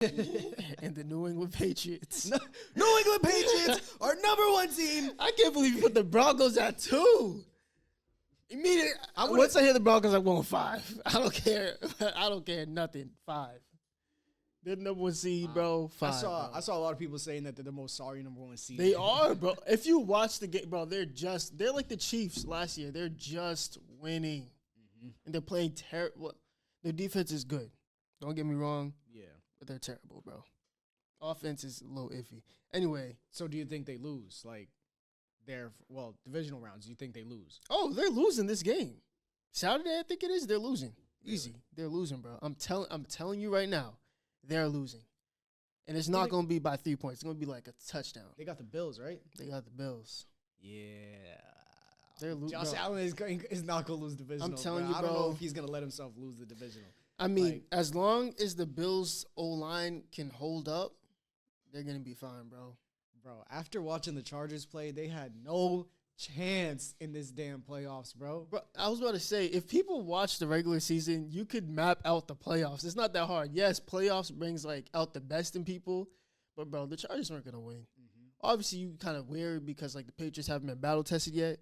and the New England Patriots. New England Patriots are #1 team. I can't believe you put the Broncos at 2. Immediately, once I hear the Broncos, I'm going 5. I don't care. I don't care nothing. 5. They're the #1 seed, bro. 5. I saw a lot of people saying that they're the most sorry #1 seed. They are, bro. If you watch the game, bro, they're like the Chiefs last year. They're just winning, and they're playing terrible. Their defense is good. Don't get me wrong. Yeah, but they're terrible, bro. Offense is a little iffy. Anyway, so do you think they lose? Like, divisional rounds. Do you think they lose? Oh, they're losing this game. Saturday, I think it is. They're losing. Really? Easy. They're losing, bro. I'm telling you right now, they're losing. And it's not going to be by 3 points. It's going to be like a touchdown. They got the Bills, right? They got the Bills. Yeah. They're losing. Josh Allen is not going to lose divisional. I'm telling you, bro. I don't know if he's going to let himself lose the divisional. I mean, as long as the Bills' O-line can hold up, they're going to be fine, bro. Bro, after watching the Chargers play, they had no chance in this damn playoffs, bro. Bro, I was about to say, if people watch the regular season, you could map out the playoffs. It's not that hard. Yes, playoffs brings out the best in people, but bro, the Chargers weren't gonna win. Obviously, you kind of weird because the Patriots haven't been battle tested yet,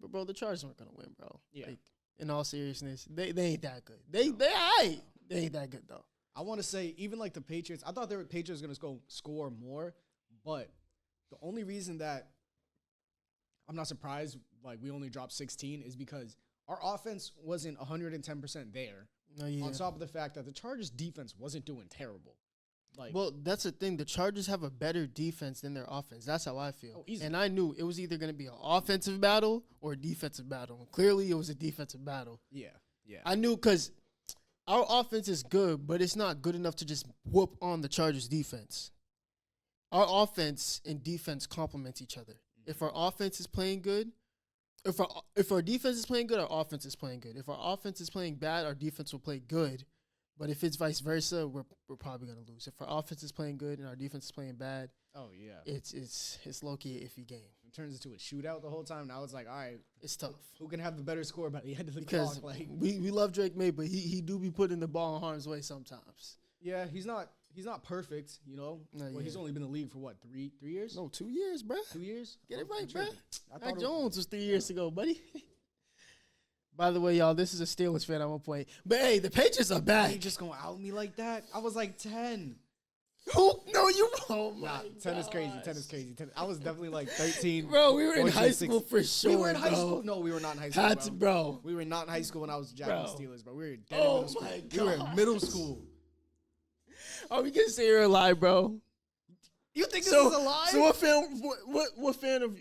but bro, the Chargers weren't gonna win, bro. Yeah. In all seriousness, they ain't that good. They ain't that good though. I want to say even the Patriots. I thought the Patriots were gonna score more, but the only reason that I'm not surprised, we only dropped 16, is because our offense wasn't 110% there. No, yeah. On top of the fact that the Chargers' defense wasn't doing terrible. Well, that's the thing. The Chargers have a better defense than their offense. That's how I feel. Oh, and I knew it was either going to be an offensive battle or a defensive battle. And clearly, it was a defensive battle. Yeah. I knew because our offense is good, but it's not good enough to just whoop on the Chargers' defense. Our offense and defense complement each other. If our offense is playing good, if our defense is playing good, our offense is playing good. If our offense is playing bad, our defense will play good. But if it's vice versa, we're probably gonna lose. If our offense is playing good and our defense is playing bad, oh yeah, it's low key an iffy game. It turns into a shootout the whole time. Now it's all right, it's tough. Who can have the better score by the end of the because clock? We love Drake May, but he do be putting the ball in harm's way sometimes. Yeah, he's not perfect, No, he's only been in the league for what, 3 years? No, 2 years, bro. 2 years? Get it right, bro. Mac Jones was 3 years ago, buddy. By the way, y'all, this is a Steelers fan at one point. But hey, the Patriots are back. You just gonna out me like that? I was 10. Who? No, you. Oh my 10 is crazy. 10 is crazy. 10, I was definitely 13. Bro, we were in high school for sure. We were in high school. No, we were not in high school. Bro. We were not in high school when I was jacking the Steelers, bro. We were dead in middle school. We were in middle school. Are we gonna say you're a lie, bro? You think this is a lie? So what fan of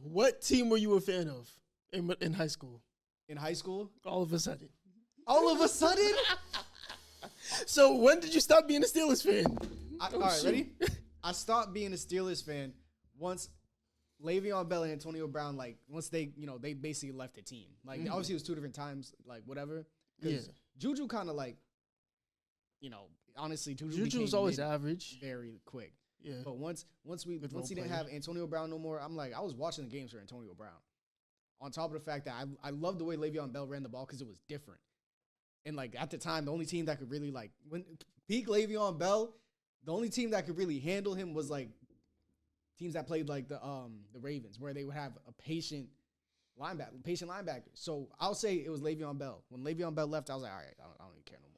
what team were you a fan of in high school? In high school? All of a sudden. All of a sudden? So when did you stop being a Steelers fan? All right, ready? I stopped being a Steelers fan once Le'Veon Bell and Antonio Brown, once they basically left the team. Obviously it was 2 different times, whatever. Yeah. Juju kind of honestly, Juju was always average. Very quick. Yeah. But once he didn't have Antonio Brown no more, I was watching the games for Antonio Brown. On top of the fact that I loved the way Le'Veon Bell ran the ball because it was different. And at the time, the only team that could really when peak Le'Veon Bell, the only team that could really handle him was teams that played the Ravens, where they would have a patient linebacker. So I'll say it was Le'Veon Bell. When Le'Veon Bell left, I was like, all right, I don't even care no more.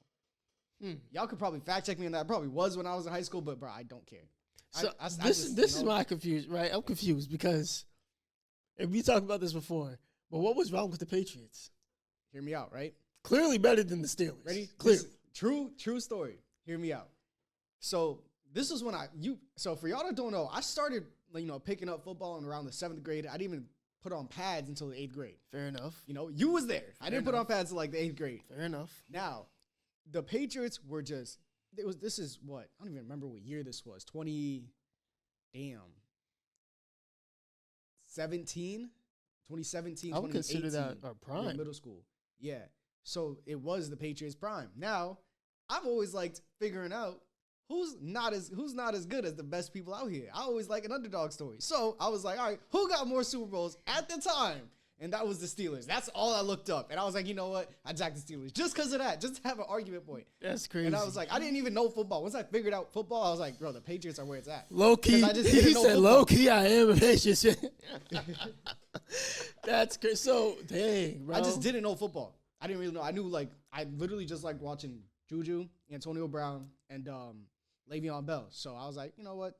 Y'all could probably fact check me on that. I probably was when I was in high school, but bro, I don't care. So this is why I'm confused, right? I'm confused because, and we talked about this before, but what was wrong with the Patriots? Hear me out, right? Clearly better than the Steelers. Ready? Clearly. True story. Hear me out. So this is when so for y'all that don't know, I started picking up football in around the 7th grade. I didn't even put on pads until the 8th grade. Fair enough. You was there. I didn't put on pads until the 8th grade. Fair enough. Now, the Patriots were this is what? I don't even remember what year this was. 2017, I would consider that our prime. Middle school. Yeah. So it was the Patriots prime. Now, I've always liked figuring out who's not as good as the best people out here. I always like an underdog story. So I was like, all right, who got more Super Bowls at the time? and that was the Steelers. That's all I looked up. And I was like, you know what? I jacked the Steelers just because of that, just to have an argument point. That's crazy. And I was like, I didn't even know football. Once I figured out football, I was like, bro, the Patriots are where it's at. Low key, he said, low key, I am a Patriots fan. That's crazy. So, dang, bro. I just didn't know football. I didn't really know. I knew, like, I literally just liked watching Juju, Antonio Brown, and Le'Veon Bell. So I was like, you know what?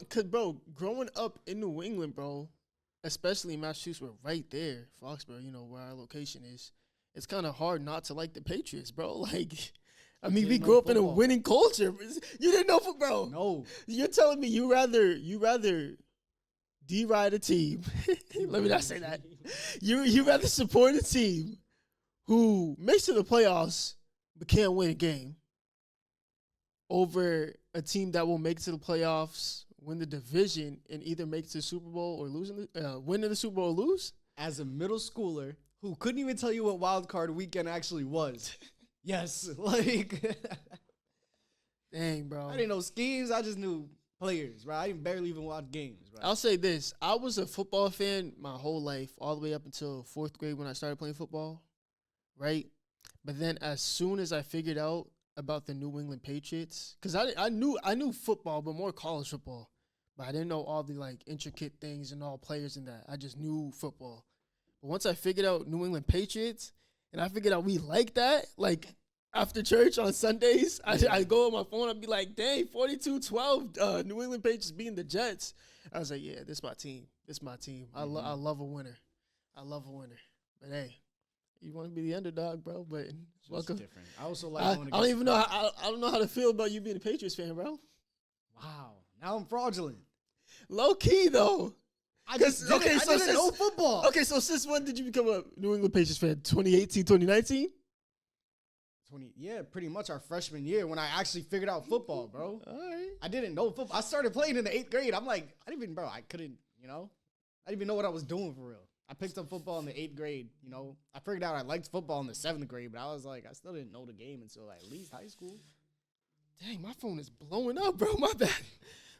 Cause bro, growing up in New England, bro, especially in Massachusetts, we're right there, Foxborough, you know, where our location is. It's kind of hard not to like the Patriots, bro. Like, I mean, we grew up in a winning culture. You didn't know football, bro. No. You're telling me you rather deride a team. Let me not say that. You rather support a team who makes it to the playoffs but can't win a game over a team that will make it to the playoffs, win the division, and either make it to the Super Bowl or win in the Super Bowl or lose? As a middle schooler who couldn't even tell you what wild card weekend actually was. Yes, like. Dang, bro. I didn't know schemes. I just knew players, right? I barely even watch games, right? I'll say this. I was a football fan my whole life, all the way up until 4th grade when I started playing football, right? But then as soon as I figured out about the New England Patriots, because I knew football, but more college football. But I didn't know all the, like, intricate things and all players in that. I just knew football. But once I figured out New England Patriots, and I figured out we like that, like, after church on Sundays, I go on my phone, I'd be like, dang, 42-12, New England Patriots beating the Jets. I was like, yeah, this is my team. This is my team. I love a winner. I love a winner. But, hey, you want to be the underdog, bro, but welcome. Different. I also like I don't even know I don't know how to feel about you being a Patriots fan, bro. Wow. Now I'm fraudulent. Low key, though. I didn't know football. Okay, so since when did you become a New England Patriots fan? 2018, 2019? Yeah, pretty much our freshman year when I actually figured out football, bro. All right. I didn't know football. I started playing in the 8th grade. I'm like, I didn't even know what I was doing for real. I picked up football in the 8th grade, you know. I figured out I liked football in the 7th grade, but I was like, I still didn't know the game until at least high school. Dang, my phone is blowing up, bro. My bad.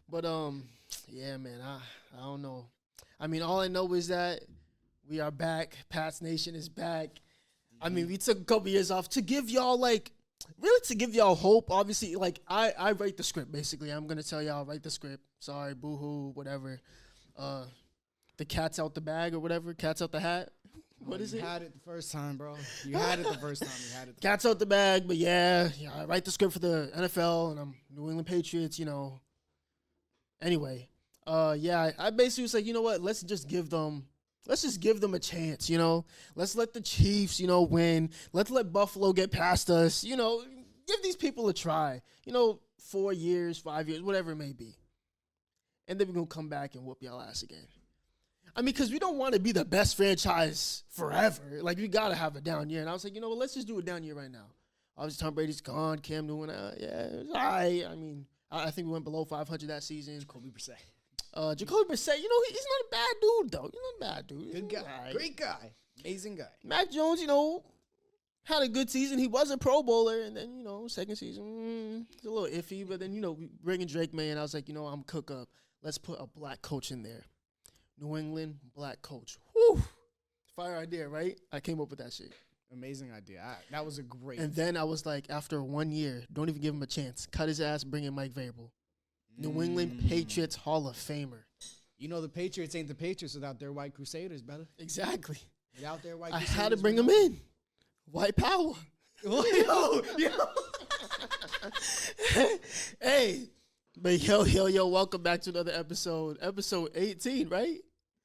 But, yeah, man, I don't know. I mean, all I know is that we are back. Pats Nation is back. I mean, we took a couple years off to give y'all, like, really to give y'all hope. Obviously, like, I write the script, basically. I'm going to tell y'all, write the script. Sorry, boo-hoo, whatever. The cat's out the bag or whatever. Cat's out the hat. What is it? You had it the first time, bro. You had it the first time. You had it. Cat's out the bag, but yeah, I write the script for the NFL, and I'm New England Patriots, you know. Anyway, yeah, I basically was like, you know what? Let's just give them a chance, you know. Let's let the Chiefs, you know, win. Let's let Buffalo get past us, you know. Give these people a try, you know, 4 years, 5 years, whatever it may be. And then we're going to come back and whoop y'all ass again. I mean, because we don't want to be the best franchise forever. Like, we got to have a down year. And I was like, you know what? Let's just do a down year right now. Obviously, Tom Brady's gone. Cam Newton, yeah, it was all right. I mean, I think we went below 500 that season. Jacoby Brissett. Jacoby Brissett, you know, he's not a bad dude, though. He's not a bad dude. Good guy. Right. Great guy. Amazing guy. Mac Jones, you know, had a good season. He was a Pro Bowler. And then, you know, second season, it's a little iffy. But then, you know, bringing Drake May, and I was like, you know, I'm cook up. Let's put a black coach in there. New England, black coach. Whew. Fire idea, right? I came up with that shit. Amazing idea. That was a great. And then I was like, after 1 year, don't even give him a chance. Cut his ass, bring in Mike Vrabel. New England Patriots Hall of Famer. You know the Patriots ain't the Patriots without their white crusaders, brother. Exactly. Without their white I crusaders. had to bring them in. White power. yo. Hey. But yo, welcome back to another episode. Episode 18, right?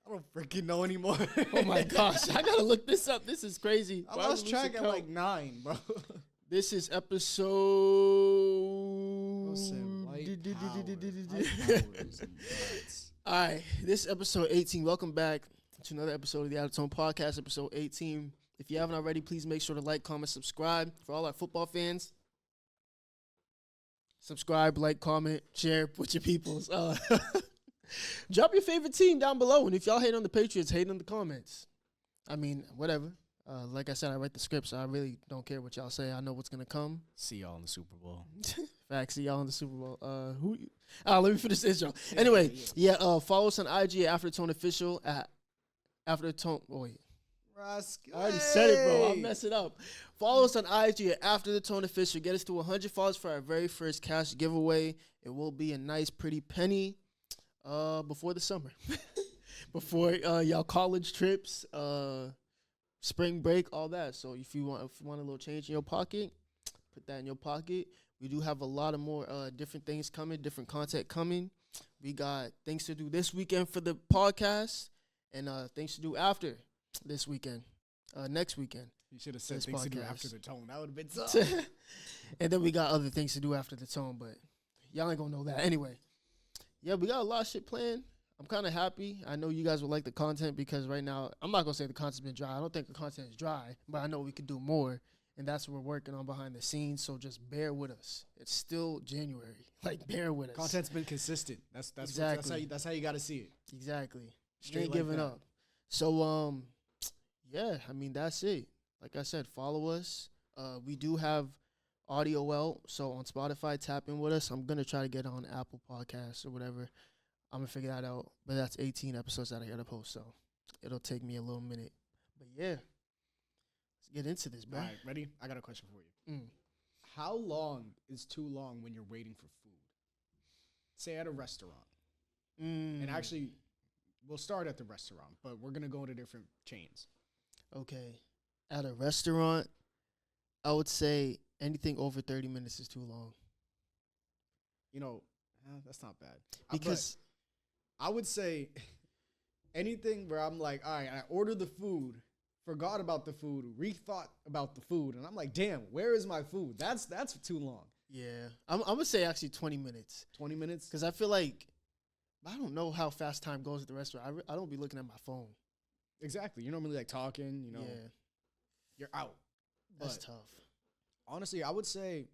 I don't freaking know anymore. Oh my gosh. I gotta look this up. This is crazy. I lost track at like 9, bro. This is episode. All right, this is episode 18. Welcome back to another episode of the Out of Tone Podcast, episode 18. If you haven't already, please make sure to like, comment, subscribe. For all our football fans, subscribe, like, comment, share with your peoples. Drop your favorite team down below, and if y'all hate on the Patriots, hate in the comments. I mean, whatever. Like I said, I write the script, so I really don't care what y'all say. I know what's going to come. See y'all in the Super Bowl. Facts, see y'all in the Super Bowl. Let me finish this intro. Anyway, follow us on IG at After Tone Official at After Tone. Oh, wait. I already said it, bro. I'll mess it up. Follow us on IG at After the Tone Official. Get us to 100 followers for our very first cash giveaway. It will be a nice, pretty penny before the summer. Before y'all college trips, spring break, all that. So if you want a little change in your pocket, put that in your pocket. We do have a lot of more different things coming, different content coming. We got things to do this weekend for the podcast and things to do after this weekend, next weekend. You should have said things to do after the tone. That would have been tough. And then we got other things to do after the tone, but y'all ain't gonna know that. Anyway, yeah, we got a lot of shit planned. I'm kind of happy. I know you guys will like the content because right now, I'm not gonna say the content's been dry. I don't think the content is dry, but I know we could do more. And that's what we're working on behind the scenes. So just bear with us. It's still January. Like, bear with us. Content's been consistent. That's exactly. That's how you got to see it. Exactly. Straight ain't like giving that. up. So yeah. I mean, that's it. Like I said, follow us. We do have audio out. So on Spotify, tap in with us. I'm gonna try to get on Apple Podcasts or whatever. I'm gonna figure that out. But that's 18 episodes that I gotta post. So it'll take me a little minute. But yeah. Get into this, bro. All right, ready? I got a question for you. Mm. How long is too long when you're waiting for food? Say at a restaurant. And actually, we'll start at the restaurant, but we're going to go to different chains. Okay. At a restaurant, I would say anything over 30 minutes is too long. You know, that's not bad. Because I would say anything where I'm like, all right, I ordered the food, forgot about the food, rethought about the food, and I'm like, damn, where is my food? That's too long. yeah, I'm going to say actually 20 minutes. 20 minutes? Because I feel like, I don't know how fast time goes at the restaurant. I don't be looking at my phone. Exactly. You're normally like talking, you know, Yeah, you're out. that's But tough. honestly, I would say,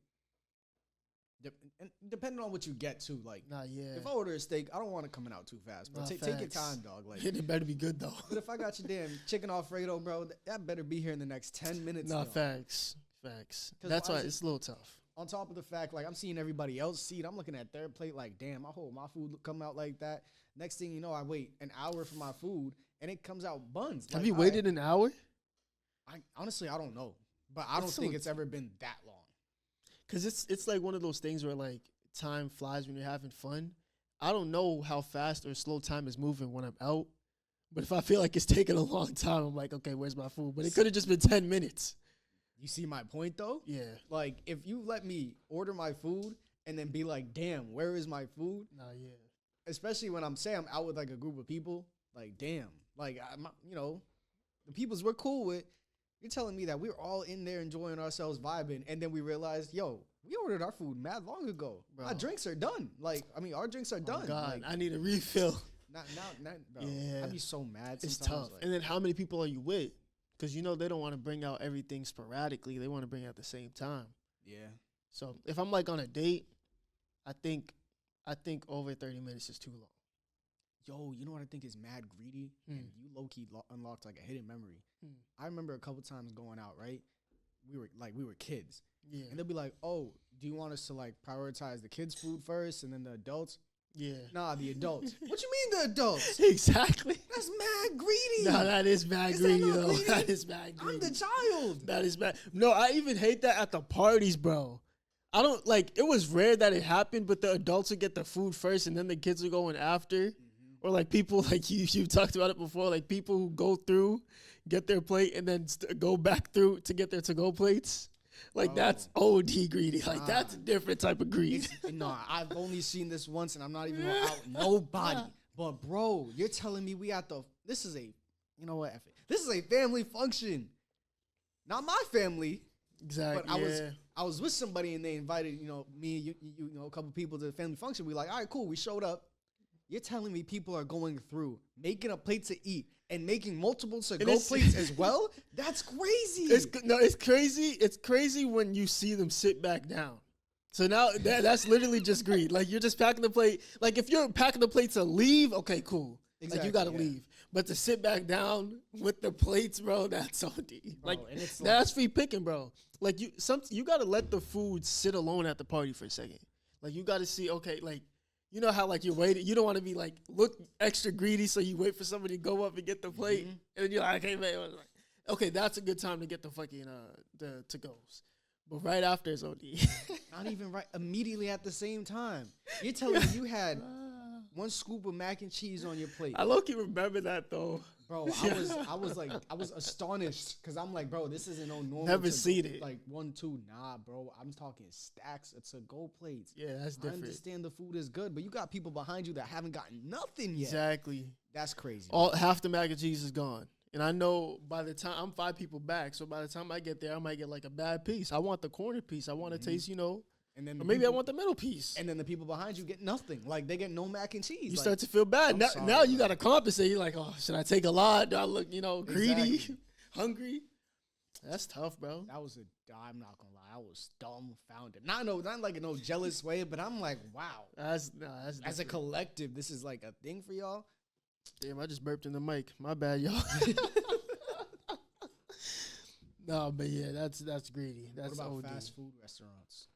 and depending on what you get too, like, Nah, yeah. if I order a steak, I don't want it coming out too fast, but Nah, take your facts. time, dog. Like, It better be good, though. but if I got your damn chicken Alfredo, bro, that better be here in the next 10 minutes. Nah, dog. Facts. 'Cause That's why honestly- it's a little tough. On top of the fact, like, I'm seeing everybody else see it. I'm looking at their plate like, damn, I hope my food come out like that. Next thing you know, I wait an hour for my food, and it comes out buns. Have Like, you waited an hour? Honestly, I don't know. But I don't That's think so- it's ever been that long. Because it's like one of those things where, like, time flies when you're having fun. I don't know how fast or slow time is moving when I'm out. But if I feel like it's taking a long time, I'm like, okay, where's my food? But it could have just been 10 minutes. You see my point, though? Yeah. Like, if you let me order my food and then be like, damn, where is my food? Nah, yeah. Especially when I'm out with, like, a group of people. Like, damn. Like, you know, the peoples we're cool with, you're telling me that we're all in there enjoying ourselves, vibing, and then we realized, yo, we ordered our food mad long ago. Bro. Our drinks are done. Like, I mean, our drinks are done. Oh, God, Like, I need a refill. not, bro. Yeah. I'd be so mad It's sometimes. tough. Like, And then how many people are you with? Because, you know, they don't want to bring out everything sporadically. They want to bring it at the same time. yeah. So if I'm, like, on a date, I think over 30 minutes is too long. Yo, you know what I think is mad greedy? And you low-key unlocked, like, a hidden memory. I remember a couple times going out, right? We were kids. Yeah. And they'll be like, oh, do you want us to, like, prioritize the kids' food first and then the adults? Yeah. Nah, the adults. What you mean the adults? Exactly. That's mad greedy. No, that is bad Is that greedy, not though. greedy? That is bad greedy. I'm the child. That is bad. No, I even hate that at the parties, bro. I don't, like, it was rare that it happened, but the adults would get the food first and then the kids would go in after. Or, like, people, like, you talked about it before, like, people who go through, get their plate, and then go back through to get their to-go plates. Like, that's OD greedy. Like, that's a different type of greed. No, I've only seen this once, and I'm not even gonna out nobody. But, bro, you're telling me this is a, you know what, F it. This is a family function. Not my family. Exactly. But I was with somebody, and they invited, you know, me, you know, a couple people to the family function. We like, all right, cool. We showed up. You're telling me people are going through, making a plate to eat, and making multiple to-go plates as well? That's crazy. It's crazy. It's crazy when you see them sit back down. So now that's literally just greed. Like, you're just packing the plate. Like, if you're packing the plate to leave, okay, cool. Exactly, like, you got to leave. But to sit back down with the plates, bro, that's OD. Like, and it's that's free picking, bro. Like, you got to let the food sit alone at the party for a second. Like, you got to see, okay, like, you know how, like, you're waiting. You don't want to be, like, look extra greedy, so you wait for somebody to go up and get the plate. And then you're like, okay, man. Okay, that's a good time to get the fucking the to-goes. But right after is OD. Not even right immediately at the same time. You're telling me you had one scoop of mac and cheese on your plate. I low-key remember that though. Bro, I was astonished because I'm like, bro, this isn't no normal. Never seen it. Like 1, 2, nah, bro. I'm talking stacks of to-go plates. Yeah, that's different. I understand the food is good, but you got people behind you that haven't gotten nothing yet. Exactly. That's crazy. Half the mac and cheese is gone. And I know by the time I'm 5 people back, so by the time I get there, I might get like a bad piece. I want the corner piece. I want to taste, and then or maybe I want the middle piece. And then the people behind you get nothing. Like they get no mac and cheese. You start to feel bad. Now you got to compensate. You're like, oh, should I take a lot? Do I look, greedy, Exactly. hungry? That's tough, bro. I'm not gonna lie, I was dumbfounded. Not like in no jealous way, but I'm like, wow. That's As a collective, this is like a thing for y'all. Damn, I just burped in the mic. My bad, y'all. No, but yeah, that's greedy. That's what about OD. fast food restaurants?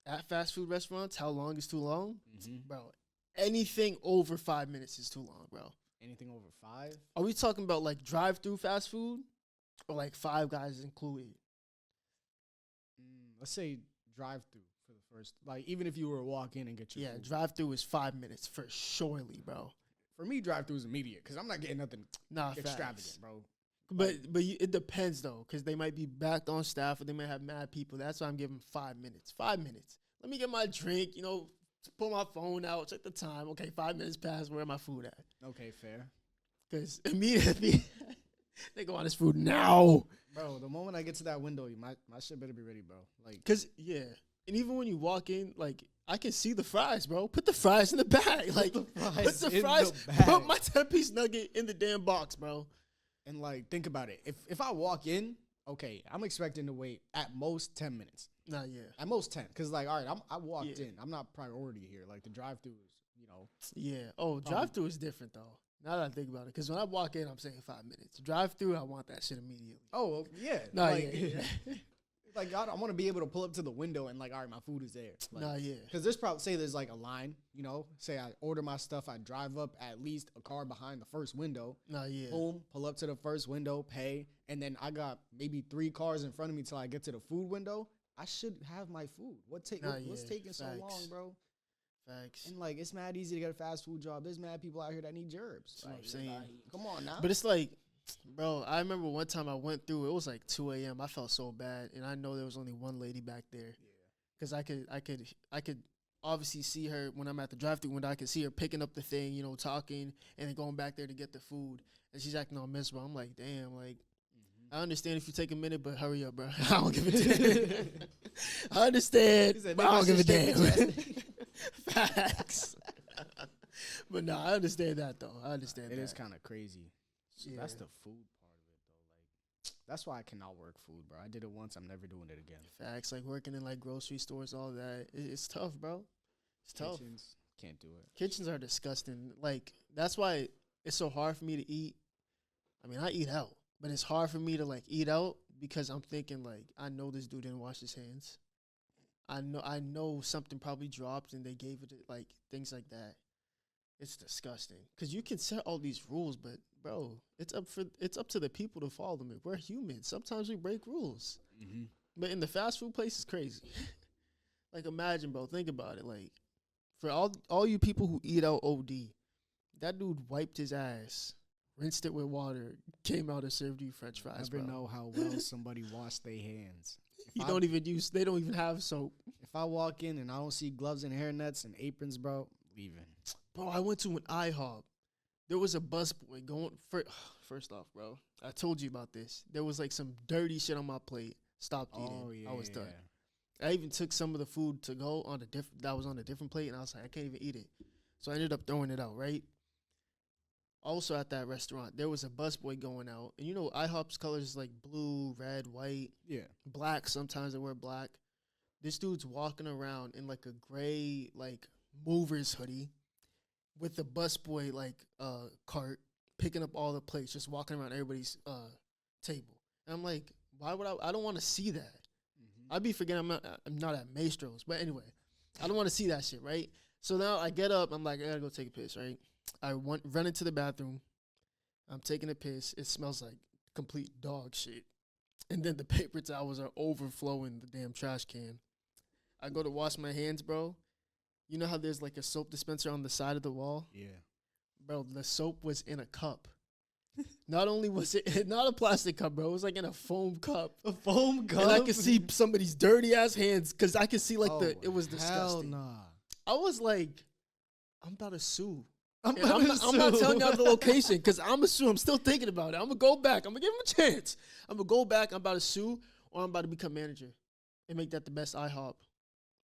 At fast food restaurants, how long is too long? Mm-hmm. Bro, anything over 5 minutes is too long, bro. Anything over 5? Are we talking about like drive-through fast food or like Five Guys included? Let's say drive-through for the first. Like even if you were to walk in and get your food. Drive-through is 5 minutes for surely, bro. For me, drive-through is immediate because I'm not getting nothing extravagant, facts. bro. But it depends though, because they might be backed on staff or they might have mad people. That's why I'm giving 5 minutes. 5 minutes. Let me get my drink, pull my phone out, check the time. Okay, 5 minutes past, where my food at? Okay, fair. Because immediately they go on this food now. Bro, the moment I get to that window, my shit better be ready, bro. Like, because and even when you walk in, like I can see the fries, bro. Put the fries in the bag. Like put the fries. Put my 10-piece nugget in the damn box, bro. And like, think about it. If I walk in, okay, I'm expecting to wait at most 10 minutes. Nah, yeah. At most 10. Because, like, all right, I walked in. I'm not priority here. Like, the drive-thru is, Yeah. Oh, drive-thru is different, though. Now that I think about it. Because when I walk in, I'm saying 5 minutes. Drive-thru, I want that shit immediately. Oh, yeah. Nah, like, yeah. Like, I want to be able to pull up to the window and, like, all right, my food is there. Like, nah, yeah. Because there's, like, a line, Say I order my stuff, I drive up at least a car behind the first window. Nah, yeah. Boom, pull up to the first window, pay. And then I got maybe 3 cars in front of me till I get to the food window. I should have my food. What's taking so long, bro? Facts. And, like, it's mad easy to get a fast food job. There's mad people out here that need gerbs. That's what I'm saying. Come on now. But it's like, bro, I remember one time I went through, it was like 2 a.m. I felt so bad. And I know there was only one lady back there. Because I could obviously see her when I'm at the drive-thru window. I could see her picking up the thing, talking, and then going back there to get the food. And she's acting all miserable. I'm like, damn, like, I understand if you take a minute, but hurry up, bro. I don't give a damn. I understand, but I don't give a damn. Facts. But no, I understand that, though. I understand that. It is kind of crazy. Yeah. That's the food part of it, though. Like, that's why I cannot work food, bro. I did it once. I'm never doing it again. Facts. Like working in like grocery stores, all that. It's tough, bro. It's tough. Can't do it. Kitchens are disgusting. Like, that's why it's so hard for me to eat. I mean, I eat out. But it's hard for me to, like, eat out because I'm thinking, like, I know this dude didn't wash his hands. I know something probably dropped and they gave it, like, things like that. It's disgusting. Because you can set all these rules, but, bro, it's up to the people to follow them. We're humans. Sometimes we break rules. Mm-hmm. But in the fast food place, it's crazy. Like, imagine, bro. Think about it. Like, for all you people who eat out OD, that dude wiped his ass, rinsed it with water, came out and served you French fries. Never know how well somebody washed their hands. They don't even have soap. If I walk in and I don't see gloves and hairnets and aprons, bro, leaving. Bro, I went to an IHOP. There was a busboy going first off, bro. I told you about this. There was like some dirty shit on my plate. Stopped eating. Yeah, I was done. I even took some of the food to go on that was on a different plate, and I was like, I can't even eat it. So I ended up throwing it out, right? Also at that restaurant, there was a busboy going out. And IHOP's colors is like blue, red, white, black. Sometimes they wear black. This dude's walking around in like a gray, like, movers hoodie with the busboy, like, cart, picking up all the plates, just walking around everybody's table. And I'm like, why would I don't want to see that. Mm-hmm. I'd be forgetting I'm not at Maestro's. But anyway, I don't want to see that shit, right? So now I get up. I'm like, I got to go take a piss, right? I run into the bathroom. I'm taking a piss. It smells like complete dog shit. And then the paper towels are overflowing the damn trash can. I go to wash my hands, bro. You know how there's like a soap dispenser on the side of the wall? Yeah. Bro, the soap was in a cup. Not only was it not a plastic cup, bro, it was like in a foam cup. A foam cup? And I could see somebody's dirty ass hands because I could see like it was hell disgusting. nah. I was like, I'm about to sue. I'm not telling y'all the location because I'm a sue. I'm still thinking about it. I'm going to go back. I'm going to give him a chance. I'm going to go back. I'm about to sue or I'm about to become manager and make that the best IHOP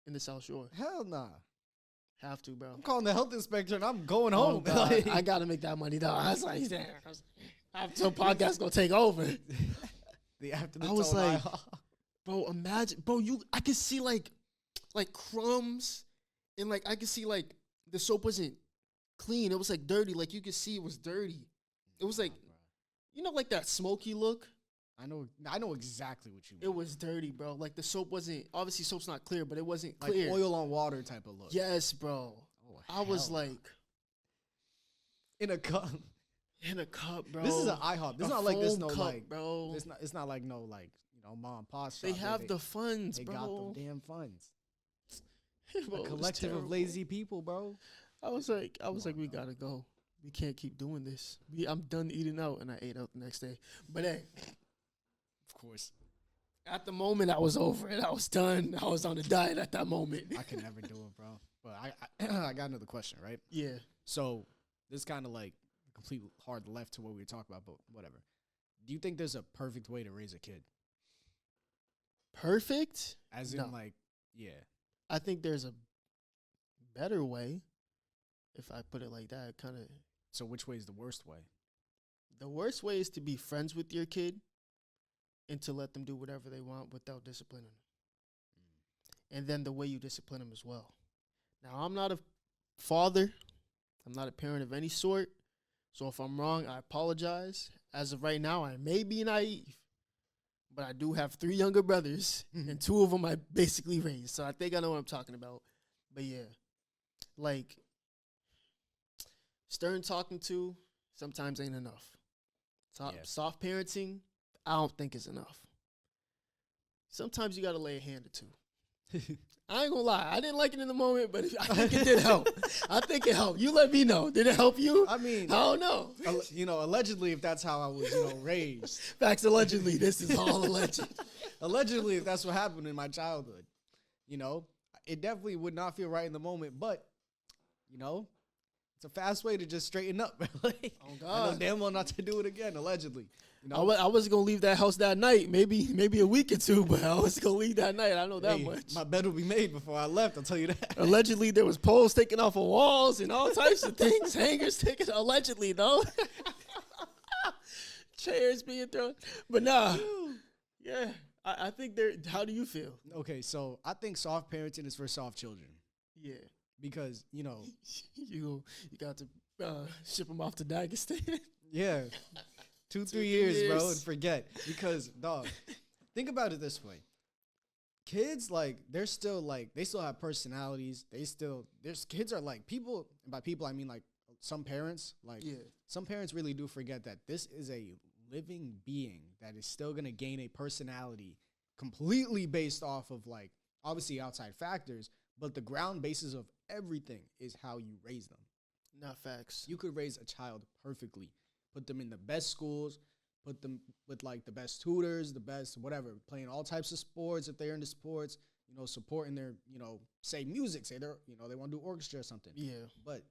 in the South Shore. Hell nah. Have to, bro. I'm calling the health inspector and I'm going Oh, home. God. I got to make that money, though. I was like, damn. After the podcast going to take over. I was like, bro, imagine. Bro, I could see like crumbs and like I could see like the soap wasn't clean. It was like dirty. Like you could see it was dirty. It was like, you know, like that smoky look. I know exactly what you mean. It was dirty, bro. Like the soap wasn't, obviously soap's not clear, but it wasn't like clear. Oil on water type of look. Yes, bro. Oh, I was like. In a cup. In a cup, bro. This is an IHOP. This is not like this no cup, like, bro. It's not like no like, mom and pop shop. They have the funds, they bro. They got the damn funds. Bro, a collective of lazy people, bro. I was like, we gotta go. We can't keep doing this. I'm done eating out, and I ate out the next day. But hey, of course, at the moment I was over it. I was done. I was on a diet at that moment. I could never do it, bro. But I got another question, right? Yeah. So this kind of like complete hard left to what we were talking about, but whatever. Do you think there's a perfect way to raise a kid? Perfect? As in, no. like, yeah. I think there's a better way, if I put it like that, kind of. So which way is the worst way? The worst way is to be friends with your kid and to let them do whatever they want without disciplining them. And then the way you discipline them as well. Now, I'm not a father. I'm not a parent of any sort. So if I'm wrong, I apologize. As of right now, I may be naive. But I do have 3 younger brothers, and 2 of them I basically raised. So I think I know what I'm talking about. But yeah, like, stern talking to sometimes ain't enough. Soft parenting, I don't think is enough. Sometimes you got to lay a hand or 2. I ain't gonna lie. I didn't like it in the moment, but I think it did help. I think it helped. You let me know. Did it help you? I mean, I don't know. Allegedly, if that's how I was, raised. Facts allegedly. This is all alleged. Allegedly, if that's what happened in my childhood, it definitely would not feel right in the moment, but, it's a fast way to just straighten up. Like, oh, God. I know damn well not to do it again, allegedly. I wasn't going to leave that house that night, maybe a week or 2, but I was going to leave that night. I know that much. My bed will be made before I left, I'll tell you that. Allegedly, there was poles taken off of walls and all types of things, hangers taken, allegedly, though. Chairs being thrown. But nah, yeah, I think how do you feel? Okay, so I think soft parenting is for soft children. Yeah. Because, you got to ship them off to Dagestan. Yeah. 2-3 years, bro, and forget. Because, dog, think about it this way. Kids, like, they still have personalities. Kids are like people. By people, I mean, like, some parents. Like, some parents really do forget that this is a living being that is still going to gain a personality completely based off of, like, obviously outside factors, but the ground basis of everything is how you raise them. Not facts. You could raise a child perfectly. Put them in the best schools, put them with, like, the best tutors, the best whatever, playing all types of sports if they're into sports, supporting their, say music, say they're, they want to do orchestra or something. Yeah. But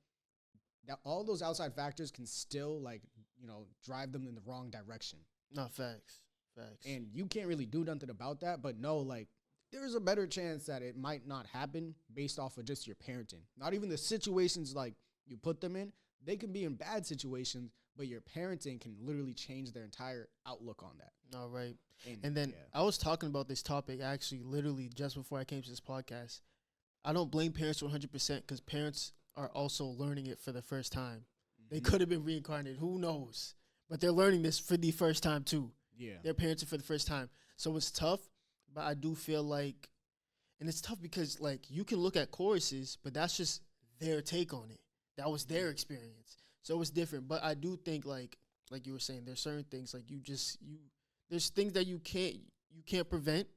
all those outside factors can still, like, drive them in the wrong direction. Not facts. Facts. And you can't really do nothing about that, but no, like, there's a better chance that it might not happen based off of just your parenting. Not even the situations, like, you put them in. They can be in bad situations, but your parenting can literally change their entire outlook on that. All right. And then I was talking about this topic actually literally just before I came to this podcast. I don't blame parents 100% because parents are also learning it for the first time. They could have been reincarnated. Who knows? But they're learning this for the first time too. Yeah. They're parenting for the first time. So it's tough, but I do feel like, and it's tough because, like, you can look at choruses, but that's just their take on it. That was their experience. So it's different. But I do think, like, like you were saying, there's certain things like there's things that you can't prevent,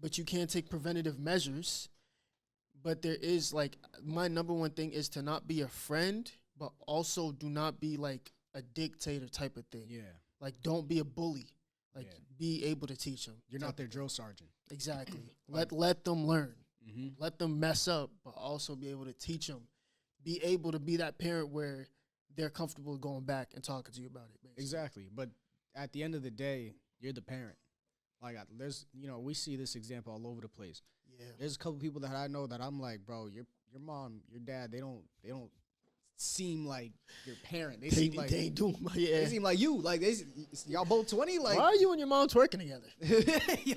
but you can take preventative measures. But there is like my number one thing is to not be a friend, but also do not be like a dictator type of thing. Yeah. Like don't be a bully. Like be able to teach them. You're not their drill sergeant. Exactly. let them learn. Let them mess up, but also be able to teach them. Be able to be that parent where they're comfortable going back and talking to you about it. Basically. Exactly. But at the end of the day, you're the parent. Like there's, we see this example all over the place. Yeah. There's a couple people that I know that I'm like, bro, your mom, your dad, they don't seem like your parent. They seem like they do. Yeah. They seem like you. Like y'all both 20. Like why are you and your mom twerking together? Yo.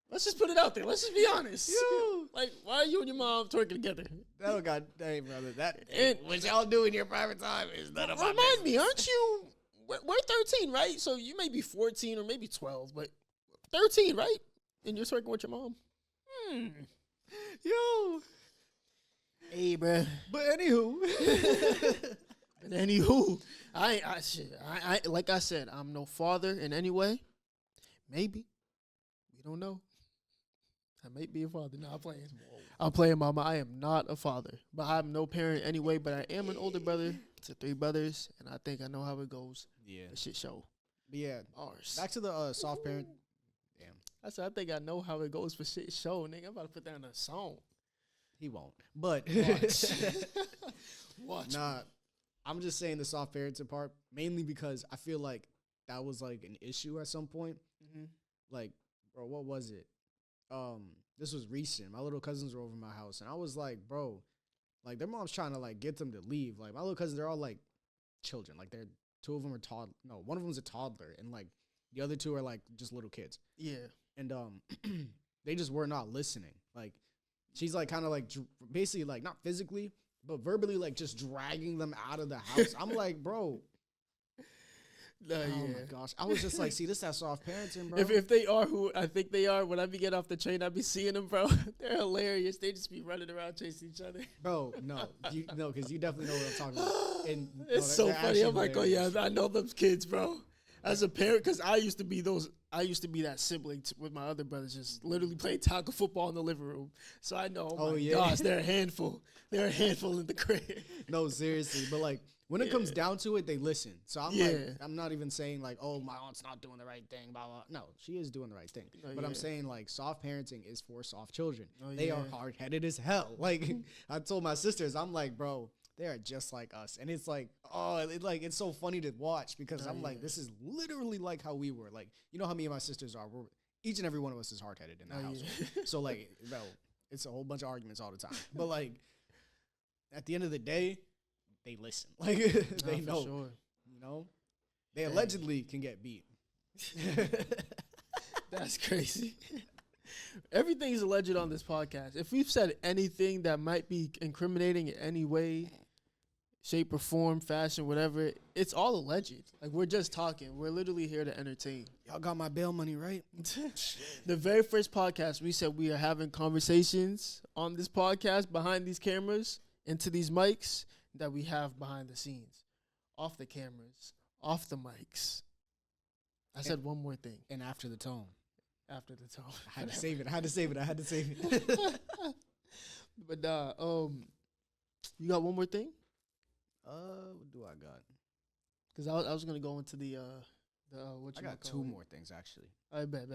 Let's just put it out there. Let's just be honest. Yo. Like, why are you and your mom twerking together? That God dang, brother. What y'all do in your private time is none of my business. Remind me, aren't you? We're 13, right? So you may be 14 or maybe 12, but 13, right? And you're twerking with your mom. Yo. Hey, bro. But anywho, I like I said, I'm no father in any way. Maybe. We don't know. I might be a father. No, I'm playing mama. I am not a father. But I'm no parent anyway, but I am an older brother to 3 brothers, and I think I know how it goes. Yeah. The shit show. But yeah. Ours. Back to the soft parent. Damn. I said, I think I know how it goes for shit show, nigga. I'm about to put that in a song. He won't. But Watch. Nah, I'm just saying the soft parenting part, mainly because I feel like that was like an issue at some point. Like, bro, what was it? This was recent. My little cousins were over my house, and I was like, bro, like their mom's trying to like get them to leave. Like my little cousins, they're all like children. Like they're 2 of them are one of them's a toddler, and like the other 2 are like just little kids. Yeah. And they just were not listening. Like she's like kind of like basically like not physically, but verbally like just dragging them out of the house. I'm like, bro. Oh my gosh. I was just like, see, this is that soft parenting, bro. If they are who I think they are, when I be getting off the train, I be seeing them, bro. They're hilarious. They just be running around chasing each other. Bro, no, because you definitely know what I'm talking about. And it's so funny. I'm like, hilarious. Oh yeah, I know those kids, bro. As a parent, because I used to be that sibling with my other brothers, just literally playing tackle football in the living room. So I know, oh my gosh, they're a handful. They're a handful in the crib. No, seriously. But like, when it comes down to it, they listen. So I'm like, I'm not even saying like, oh, my aunt's not doing the right thing, blah, blah. No, she is doing the right thing. But I'm saying like soft parenting is for soft children. They are hard-headed as hell. Like I told my sisters, I'm like, bro, they are just like us. And it's like, it's so funny to watch because I'm like, this is literally like how we were. Like, you know how me and my sisters are. Each and every one of us is hard-headed in that house. So like, bro, it's a whole bunch of arguments all the time. But like, at the end of the day, they listen. Like they know. Sure. You know? They allegedly can get beat. That's crazy. Everything is alleged on this podcast. If we've said anything that might be incriminating in any way, shape or form, fashion, whatever, it's all alleged. Like we're just talking. We're literally here to entertain. Y'all got my bail money, right? The very first podcast, we said we are having conversations on this podcast behind these cameras, into these mics, that we have behind the scenes, off the cameras, off the mics. I said one more thing. And after the tone. After the tone. I had to save it. But you got one more thing? What do I got? Because I was gonna go into the what you I got 2 more things actually. I bet.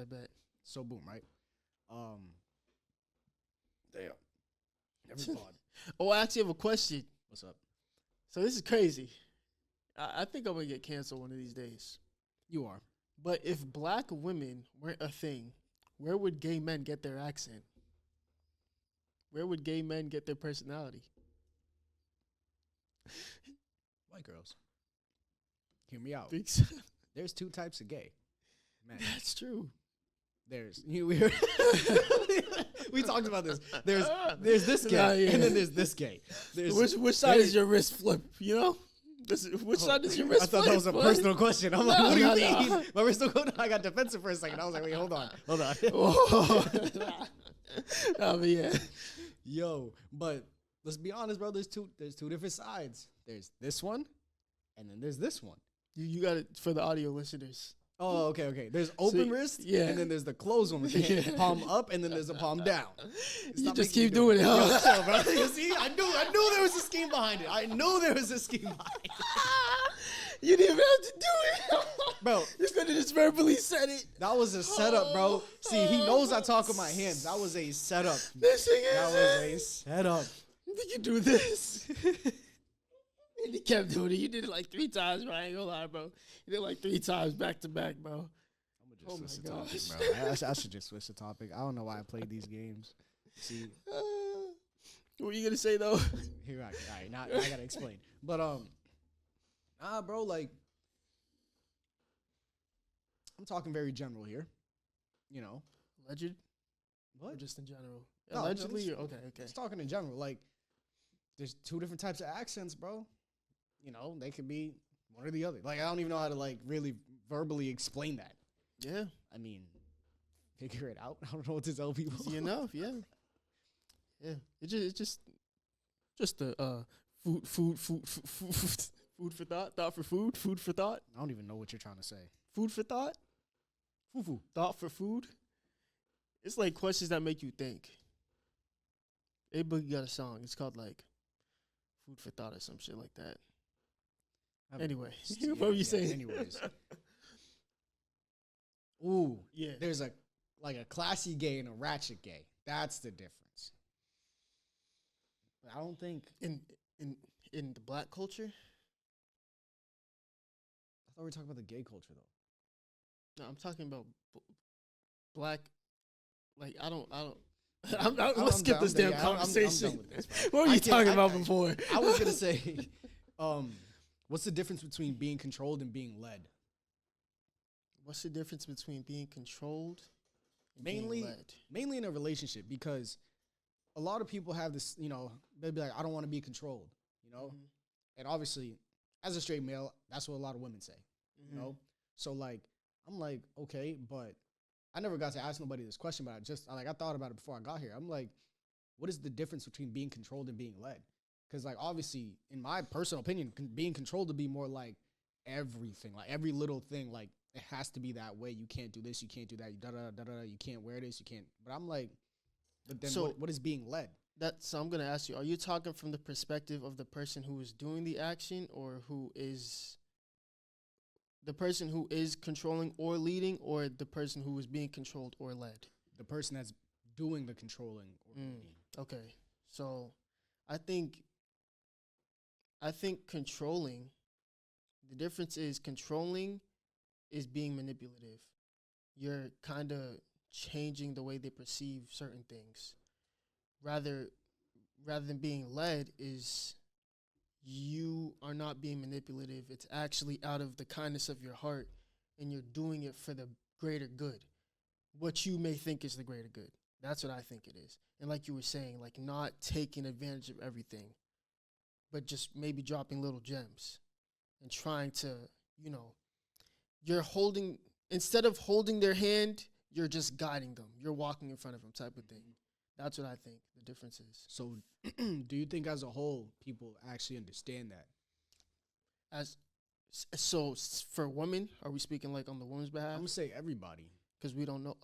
So boom, right? Damn. Never thought. Oh, I actually have a question. What's up? So this is crazy. I think I'm going to get canceled one of these days. You are. But if black women weren't a thing, where would gay men get their accent? Where would gay men get their personality? White girls. Hear me out. So. There's 2 types of gay. Man. That's true. We talked about this. There's this gay, and then there's this gay. Which side is your wrist flip? You know, which side is your wrist flip? I thought that was a personal question. I'm like, what do you mean? My wrist don't go down. I got defensive for a second. I was like, wait, hold on. But yeah, yo, but let's be honest, bro. There's two different sides. There's this one, and then there's this one. You got it for the audio listeners. Oh, okay. There's open wrist, yeah, and then there's the closed one with the hand, palm up, and then there's a palm down. You just keep doing it, huh? Yo, chill, bro. You see, I knew there was a scheme behind it. You didn't even have to do it, bro. You could have just verbally said it. That was a setup, bro. See, he knows I talk with my hands. That was a setup. This thing is. That was a setup. Did you do this? And he kept doing it. You did it like 3 times, bro. I ain't gonna lie, bro. You did it like 3 times back to back, bro. I'm gonna just switch the topic, bro. I should just switch the topic. I don't know why I played these games. See, what were you gonna say though? Here, all right. Now I gotta explain. But bro, like, I'm talking very general here. You know, alleged. What? Or just in general? No, Allegedly. Okay. Just talking in general. Like, there's 2 different types of accents, bro. You know, they could be one or the other. Like, I don't even know how to like really verbally explain that. Yeah. I mean, figure it out. I don't know what to tell people. Easy enough. Yeah. Yeah. It's just the food for thought for food for thought. I don't even know what you're trying to say. Food for thought. Thought for food. It's like questions that make you think. A-Boogie got a song. It's called like Food for Thought or some shit like that. Anyway, what were you saying? Anyways. Ooh, yeah. There's a classy gay and a ratchet gay. That's the difference. But I don't think in the black culture. I thought we were talking about the gay culture though. No, I'm talking about black. Like let's skip this damn conversation. I'm done with this, what were you talking about before? I was gonna say, what's the difference between being controlled and being led? What's the difference between being controlled and being led? Mainly in a relationship, because a lot of people have this, you know, they'll be like, I don't want to be controlled, you know? Mm-hmm. And obviously, as a straight male, that's what a lot of women say, you know? So, like, I'm like, okay, but I never got to ask nobody this question, but I thought about it before I got here. I'm like, what is the difference between being controlled and being led? Because, like, obviously, in my personal opinion, being controlled to be more like everything, like every little thing, like, it has to be that way. You can't do this. You can't do that. You can't wear this. You can't. But I'm like, but then so what is being led? So I'm going to ask you, are you talking from the perspective of the person who is doing the action, or who is the person who is controlling or leading, or the person who is being controlled or led? The person that's doing the controlling or leading. Okay. So I think controlling, the difference is controlling is being manipulative. You're kind of changing the way they perceive certain things. Rather than being led is you are not being manipulative. It's actually out of the kindness of your heart, and you're doing it for the greater good. What you may think is the greater good. That's what I think it is. And like you were saying, like not taking advantage of everything, but just maybe dropping little gems and trying to, you know, instead of holding their hand, you're just guiding them. You're walking in front of them type of thing. That's what I think the difference is. So do you think as a whole, people actually understand that? So for women, are we speaking like on the woman's behalf? I'm going to say everybody. Because we don't know.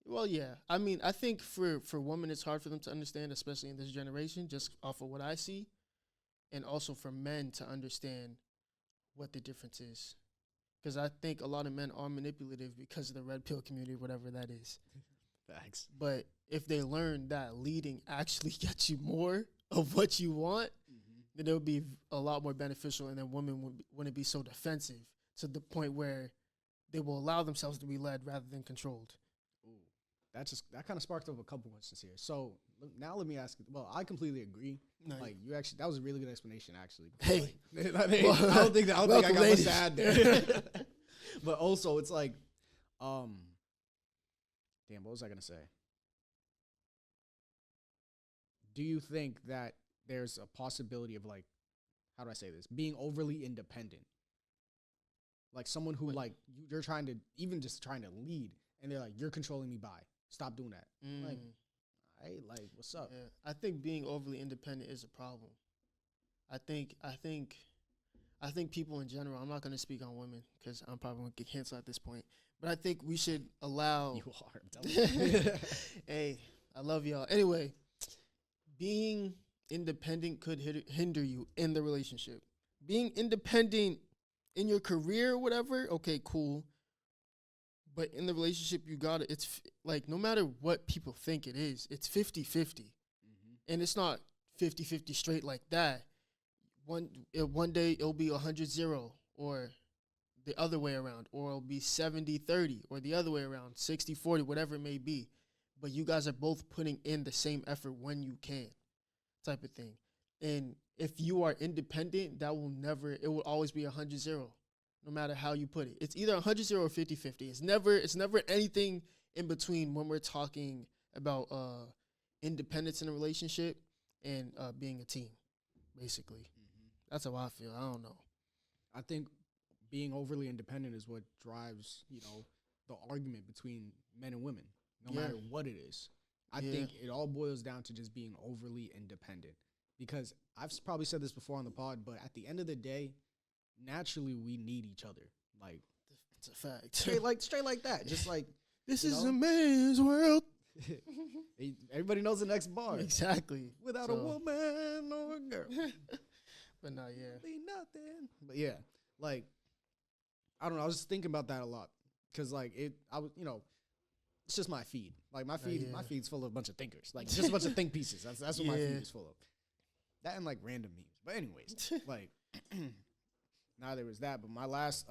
Well, yeah. I mean, I think for women, it's hard for them to understand, especially in this generation, just off of what I see. And also for men to understand what the difference is. Because I think a lot of men are manipulative because of the red pill community, whatever that is. Facts. But if they learn that leading actually gets you more of what you want, then it would be a lot more beneficial, and then women wouldn't be so defensive to the point where they will allow themselves to be led rather than controlled. Ooh, that kind of sparked up a couple questions here. So now let me ask you. Well, I completely agree. No, like you actually, that was a really good explanation. Actually, hey, I don't think I got much to add there. But also, it's like, damn, what was I gonna say? Do you think that there's a possibility of, like, how do I say this? Being overly independent. Like someone who, like, you're trying to, even just trying to lead, and they're like, you're controlling me by. Stop doing that. Like, hey, like, what's up? Yeah. I think being overly independent is a problem. I think I think people in general, I'm not going to speak on women because I'm probably going to get canceled at this point. But I think we should allow. You are. I'm telling you. Hey, I love y'all. Anyway, being independent could hinder you in the relationship. Being independent in your career or whatever, okay, cool. But in the relationship, you got it. It's like no matter what people think it is, it's 50-50. And it's not 50-50 straight like that. One day it'll be 100-0 or the other way around, or it'll be 70-30 or the other way around, 60-40, whatever it may be. But you guys are both putting in the same effort when you can, type of thing. And if you are independent, it will always be 100-0, no matter how you put it. It's either 100-0 or 50-50. It's never anything in between when we're talking about independence in a relationship and being a team, basically. That's how I feel. I don't know. I think being overly independent is what drives, the argument between men and women, no matter what it is. I think it all boils down to just being overly independent. Because I've probably said this before on the pod, but at the end of the day, naturally we need each other. Like, it's a fact. Straight like that. Just like this is a man's world. Everybody knows the next bar. Exactly. Without a woman or a girl. But no, be nothing. But yeah, like, I don't know. I was just thinking about that a lot because, like, it's just my feed. Like my feed's full of a bunch of thinkers. Like just a bunch of think pieces. That's what my feed is full of. That and like random memes. But anyways, like, neither was that. But my last,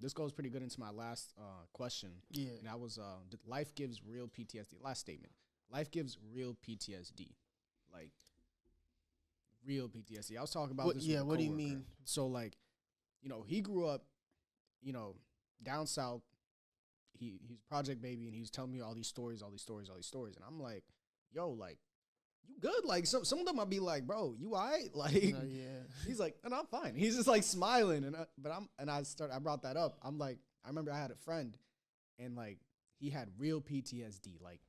this goes pretty good into my last question. Yeah, and that was, life gives real PTSD. Last statement. Life gives real PTSD. Like. Real PTSD. I was talking about this with a what do you coworker. mean? So, like, he grew up, down south. He's Project Baby, and he was telling me all these stories. And I'm like, yo, like, you good? Like, some of them might be like, bro, you all right? Like, he's like, and I'm fine. He's just like smiling. I brought that up. I'm like, I remember I had a friend, and like, he had real PTSD, like,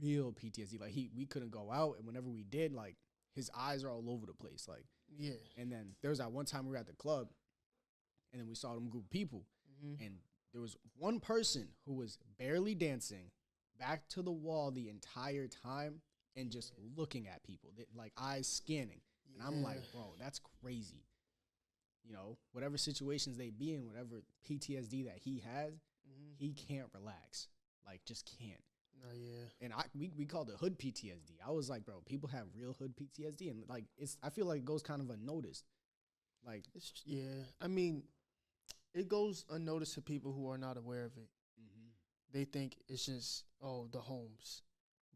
real PTSD. Like, we couldn't go out, and whenever we did, like, his eyes are all over the place, like. Yeah. And then there was that one time we were at the club, and then we saw them group of people, and there was one person who was barely dancing, back to the wall the entire time, and just looking at people, like eyes scanning. And I'm like, bro, that's crazy. Whatever situations they be in, whatever PTSD that he has, he can't relax. Like, just can't. And we called it hood PTSD. I was like, bro, people have real hood PTSD, and like I feel like it goes kind of unnoticed. Like, I mean, it goes unnoticed to people who are not aware of it. They think it's just the homes,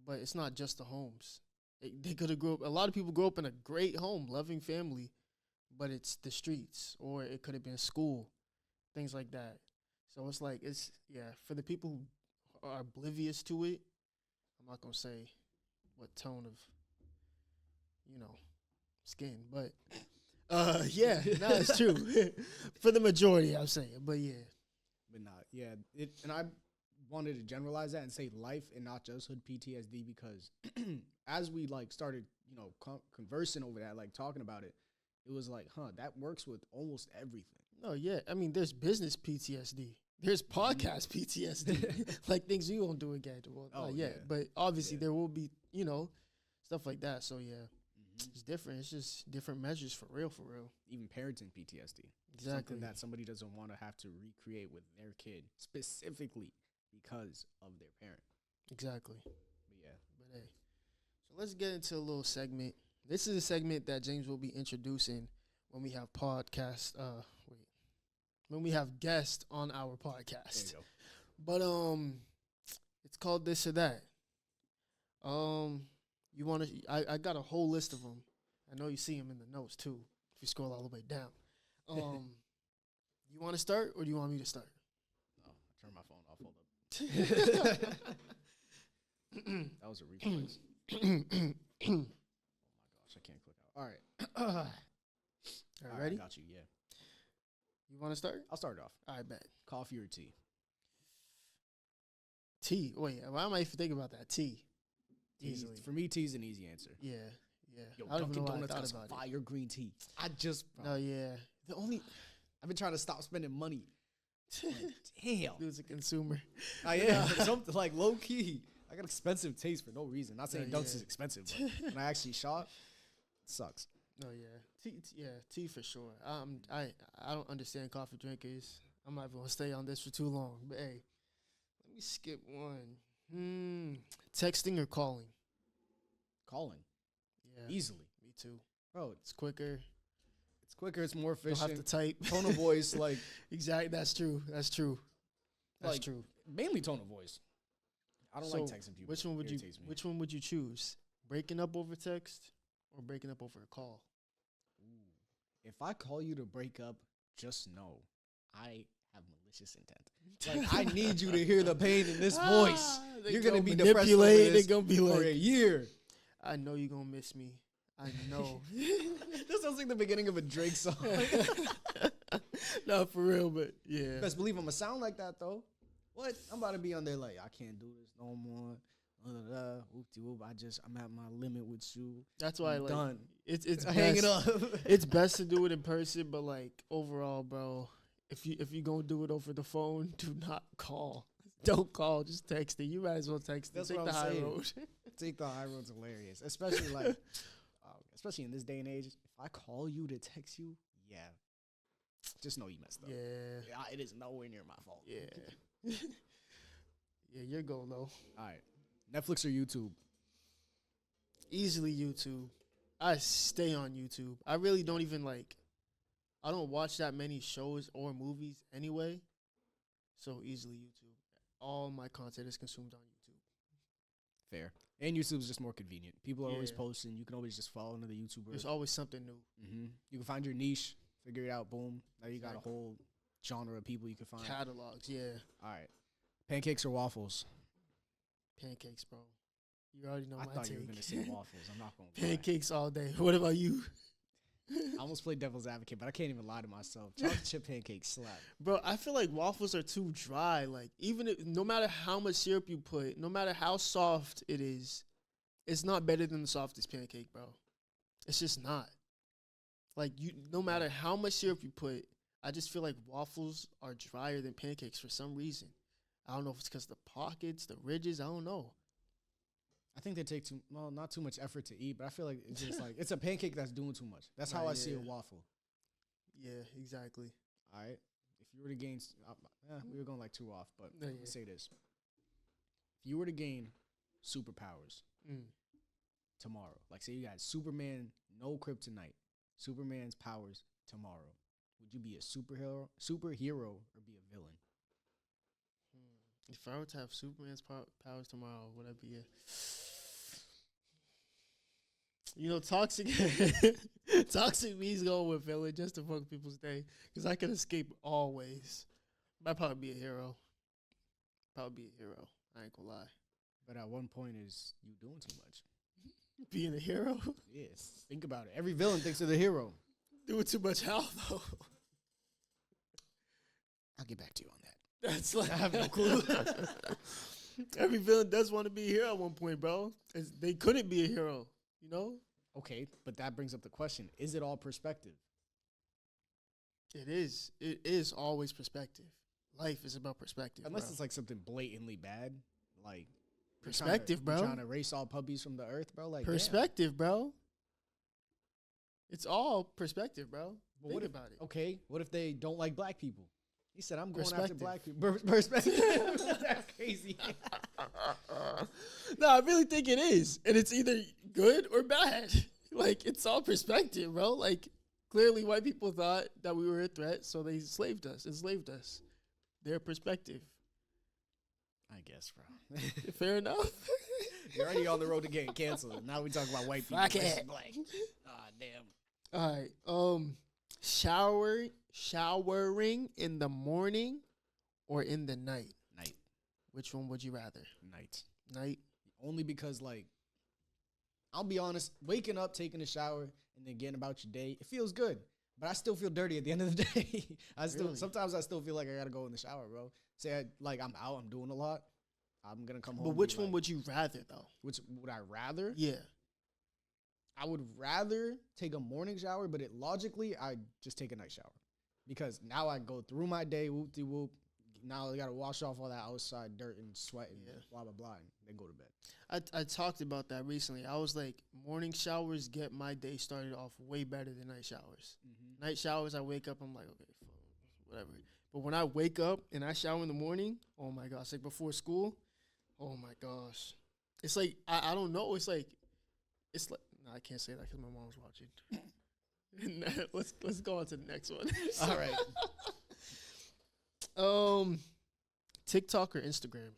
but it's not just the homes. They could have grew up. A lot of people grow up in a great home, loving family, but it's the streets, or it could have been school, things like that. So it's like for the people who are oblivious to it. I'm not gonna say what tone of skin, but it's true for the majority. I'm saying, but and I wanted to generalize that and say life and not just hood PTSD, because as we like started conversing over that, like talking about it, it was like, that works with almost everything. No, I mean, there's business PTSD. There's podcast PTSD, like things you won't do again. Well, but obviously there will be, stuff like that. So it's different. It's just different measures for real. Even parenting PTSD, exactly, something that somebody doesn't want to have to recreate with their kid specifically because of their parent. Exactly. But hey, so let's get into a little segment. This is a segment that James will be introducing when we have when we have guests on our podcast. There you go. But it's called This or That. You want to? I got a whole list of them. I know you see them in the notes too. If you scroll all the way down. You want to start, or do you want me to start? No, I turned my phone off. Hold up. That was a reflex. Oh my gosh, I can't click out. All right. All right, ready? I got you. Yeah. You want to start? I'll start it off. I bet. Coffee or tea? Tea. Wait, why am I even thinking about that? Tea. Easily. For me, tea's an easy answer. Yeah. Yo, Dunkin' Donuts got some fire green tea. The only I've been trying to stop spending money. Like, damn. Dude's a consumer. I am. Something like low key. I got expensive taste for no reason. Not saying Dunks is expensive, but when I actually shop, it sucks. Oh yeah, tea for sure. I don't understand coffee drinkers. I'm not even gonna stay on this for too long. But hey, let me skip one. Texting or calling? Calling. Yeah, easily. Me too, bro. It's quicker. It's quicker. It's more efficient. Don't have to type. Tone of voice, like exactly. That's true. That's true. That's like, true. Mainly tone of voice. I don't like texting people. Which one would you choose? Breaking up over text or breaking up over a call? Ooh. If I call you to break up, just know I have malicious intent. Like I need you to hear the pain in this voice. You're gonna be depressed over this gonna be like, for a year. I know you're gonna miss me. I know. That sounds like the beginning of a Drake song. No, for real, but yeah. Best believe I'm gonna sound like that though. What? I'm about to be on there like I can't do this no more. I'm at my limit with you. That's why I'm done. It's hanging up. It's best to do it in person, but like overall, bro, if you gonna do it over the phone, do not call. Don't call. Just text it. You might as well text it. Take the high road. Take the high road's hilarious, especially like, especially in this day and age. If I call you to text you, yeah, just know you messed up. Yeah, it is nowhere near my fault. Yeah. Yeah, you're going though. All right. Netflix or YouTube? Easily YouTube. I stay on YouTube. I really don't even I don't watch that many shows or movies anyway. So easily YouTube. All my content is consumed on YouTube. Fair. And YouTube's just more convenient. People are always posting. You can always just follow another YouTuber. There's always something new. Mm-hmm. You can find your niche, figure it out, boom. Now you got a whole genre of people you can find. Catalogs, yeah. All right. Pancakes or waffles? Pancakes, bro. You already know my take. I thought you were going to say waffles. I'm not going to Pancakes all day. What about you? I almost played devil's advocate, but I can't even lie to myself. Chocolate chip pancakes slap. Bro, I feel like waffles are too dry. Like, no matter how much syrup you put, no matter how soft it is, it's not better than the softest pancake, bro. It's just not. Like, no matter how much syrup you put, I just feel like waffles are drier than pancakes for some reason. I don't know if it's because the pockets, the ridges, I don't know. I think they take not too much effort to eat, but I feel like it's just like, it's a pancake that's doing too much. That's how I see a waffle. Yeah, exactly. All right. If you were to gain, we were going like 2 off, but let's say this. If you were to gain superpowers tomorrow, like say you got Superman, no kryptonite, Superman's powers tomorrow, would you be a superhero or be a villain? If I were to have Superman's powers tomorrow, would I be toxic? Toxic me's going with villain just to fuck people's day. Because I could escape always. But I'd probably be a hero. I ain't gonna lie. But at one point is you doing too much. Being a hero? Yes. Think about it. Every villain thinks they're the hero. Doing too much how, though? I'll get back to you on that. That's like I have no clue. Every villain does want to be a hero at one point, bro. They couldn't be a hero, you know? Okay, but that brings up the question. Is it all perspective? It is. It is always perspective. Life is about perspective. Unless it's like something blatantly bad. Like perspective, bro. Trying to erase all puppies from the earth, bro. Like perspective, bro. It's all perspective, bro. But Think about it. Okay, what if they don't like black people? He said, I'm going after black people. Perspective. That's crazy. No, I really think it is. And it's either good or bad. Like, it's all perspective, bro. Like, clearly white people thought that we were a threat, so they enslaved us. Their perspective. I guess, bro. Fair enough. You're already on the road to getting canceled. Now we talk about white people. Fuck it. Black. Ah, damn. All right. Showering in the morning or in the night? Night. Which one would you rather? Night. Only because, like, I'll be honest, waking up, taking a shower, and then getting about your day, it feels good. But I still feel dirty at the end of the day. Sometimes I still feel like I gotta go in the shower, bro. Say I'm out, I'm doing a lot. I'm gonna come home. But which one would you rather though? Which would I rather? Yeah. I would rather take a morning shower, but logically, I just take a night shower. because now I go through my day, whoop-de-whoop. Now I got to wash off all that outside dirt and sweat and blah, blah, blah, and then go to bed. I talked about that recently. I was like, morning showers get my day started off way better than night showers. Mm-hmm. Night showers, I wake up, I'm like, okay, whatever. But when I wake up and I shower in the morning, oh my gosh, like before school, oh my gosh. It's like, I don't know. It's like, no, I can't say that because my mom's watching. let's go on to the next one. All right. TikTok or Instagram?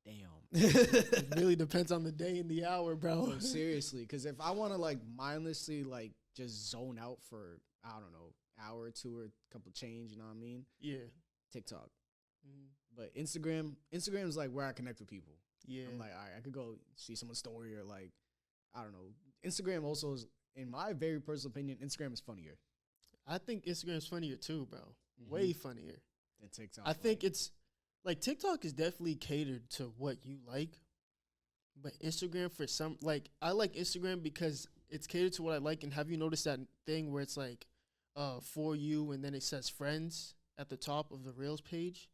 Damn. It really depends on the day and the hour, bro. No, seriously, because if I want to like mindlessly like just zone out for, I don't know, hour or two or a couple change, you know what I mean? Yeah. TikTok. But Instagram is like where I connect with people. Yeah. I'm like, all right, I could go see someone's story or like, I don't know. Instagram also is, in my very personal opinion, Instagram is funnier. I think Instagram's funnier too, bro. Mm-hmm. Way funnier than TikTok. I think it's like TikTok is definitely catered to what you like, but Instagram for some, like I like Instagram because it's catered to what I like. And have you noticed that thing where it's like, for you, and then it says friends at the top of the Reels page?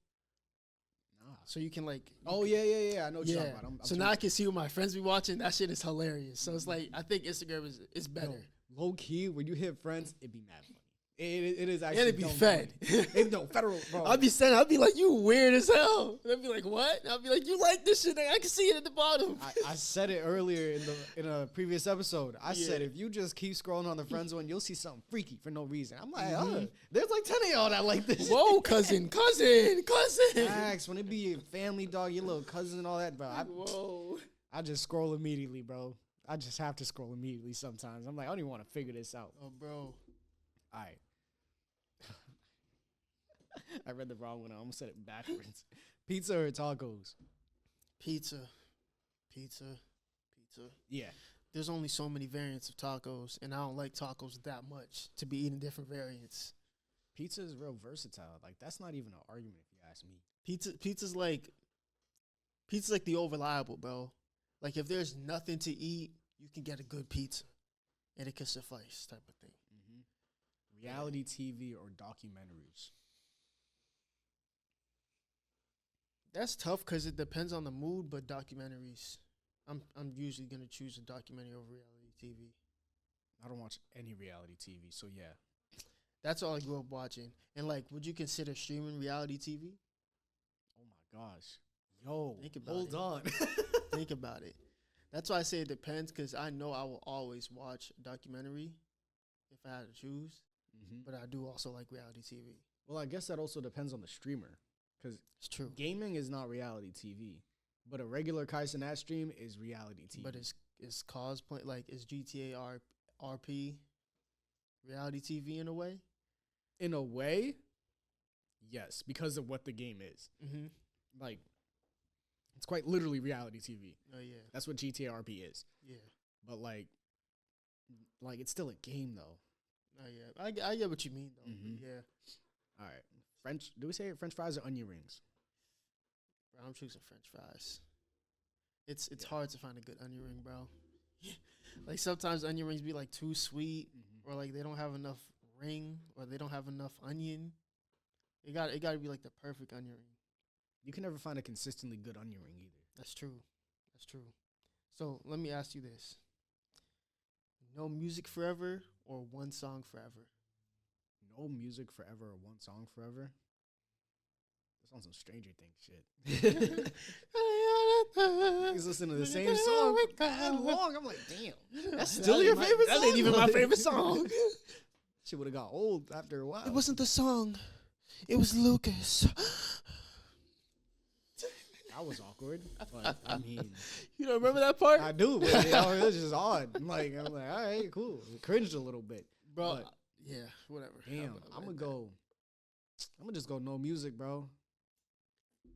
So you can like, I know what you're talking about. So now I can see what my friends be watching. That shit is hilarious. So it's like, I think Instagram is better. No, low key, when you hit friends, it'd be mad funny. It is actually. And it'd be fed. No, federal, bro. I'd be like, you weird as hell. And I'd be like, what? And I'd be like, you like this shit? I can see it at the bottom. I said it earlier in a previous episode. I said, if you just keep scrolling on the friends one, you'll see something freaky for no reason. I'm like, there's like 10 of y'all that like this. Whoa, cousin. Max, when it be your family, dog, your little cousin and all that, bro. I just scroll immediately, bro. I just have to scroll immediately sometimes. I'm like, I don't even want to figure this out. Oh, bro. All right. I read the wrong one. I almost said it backwards. Pizza or tacos? Pizza. Yeah. There's only so many variants of tacos, and I don't like tacos that much to be eating different variants. Pizza is real versatile. Like, that's not even an argument if you ask me. Pizza's like the old reliable, bro. Like, if there's nothing to eat, you can get a good pizza, and it can suffice type of thing. Mm-hmm. Reality TV or documentaries? That's tough because it depends on the mood, but documentaries. I'm usually going to choose a documentary over reality TV. I don't watch any reality TV, so yeah. That's all I grew up watching. And, like, would you consider streaming reality TV? Oh, my gosh. Yo, hold on. Think about it. That's why I say it depends, because I know I will always watch a documentary if I had to choose. Mm-hmm. But I do also like reality TV. Well, I guess that also depends on the streamer. Because it's true. Gaming is not reality TV. But a regular Kai Cenat stream is reality TV. But is cosplay, like, is GTA RP reality TV in a way? In a way, yes, because of what the game is. Mm-hmm. Like, it's quite literally reality TV. Oh, yeah. That's what GTA RP is. Yeah. But, like it's still a game, though. Oh, yeah. I get what you mean, though. Mm-hmm. Yeah. All right. Do we say French fries or onion rings? Bro, I'm choosing French fries. It's hard to find a good onion ring, bro. Like, sometimes onion rings be, like, too sweet, or, like, they don't have enough ring, or they don't have enough onion. It got to be, like, the perfect onion ring. You can never find a consistently good onion ring either. That's true. So, let me ask you this. No music forever or one song forever? No music forever or one song forever? That's on some Stranger Things shit. He's listening to the same song for that long. I'm like, damn. That's still your favorite song? That ain't even my favorite song. Shit would have got old after a while. It wasn't the song. It was Lucas. That was awkward. But, I mean. You don't remember that part? I do, but it was just odd. I'm like, all right, cool. Cringed a little bit. Bro, yeah, whatever. Damn, I'm going to just go no music, bro.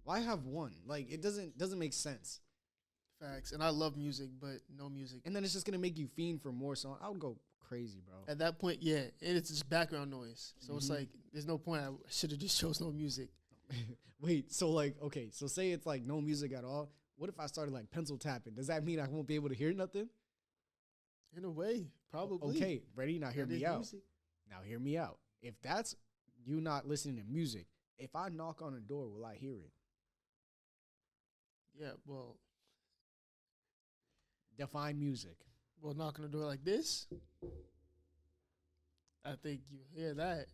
Why have one? Like, it doesn't make sense. Facts. And I love music, but no music. And then it's just going to make you fiend for more songs. I would go crazy, bro. At that point, yeah. And it's just background noise. So it's like, there's no point. I should have just chose no music. Wait, so like, okay, so say it's like no music at all. What if I started like pencil tapping? Does that mean I won't be able to hear nothing? In a way, probably. Okay, ready? Now hear That me is out. music. Now hear me out. If that's you not listening to music, if I knock on a door, will I hear it? Yeah, well, Define music. knocking the door like this, I think you hear that.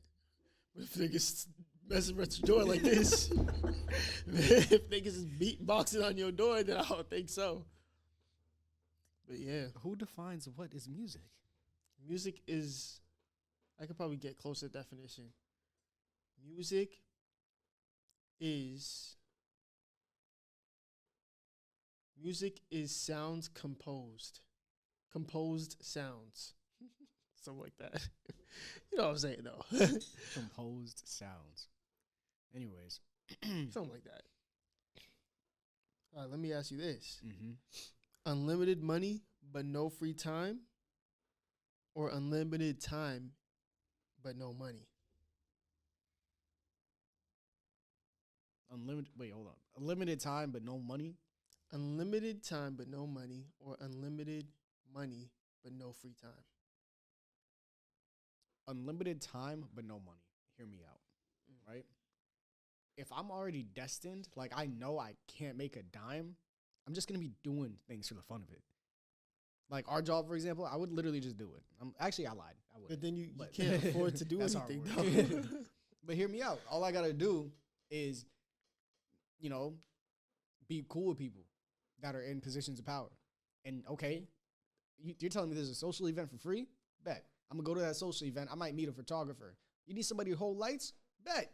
But if niggas messing with your door like this, if niggas is beatboxing on your door, then I don't think so. But yeah, Who defines what is music? music is, I could probably get closer definition. Music is sounds composed. Composed sounds. Something like that. You know what I'm saying, though. Composed sounds. Anyways. Something like that. All right, let me ask you this. Mm-hmm. Unlimited money, but no free time? Or unlimited time, but no money? Wait, hold on. Unlimited time, but no money? Unlimited time, but no money. Or unlimited money, but no free time? Unlimited time, but no money. Hear me out, right? If I'm already destined, like I know I can't make a dime, I'm just going to be doing things for the fun of it. Like our job, for example, I would literally just do it. Actually, I lied. I would. But then you can't afford to do anything, though. But hear me out. All I got to do is, be cool with people that are in positions of power. And, okay, you're telling me there's a social event for free? Bet. I'm going to go to that social event. I might meet a photographer. You need somebody to hold lights? Bet.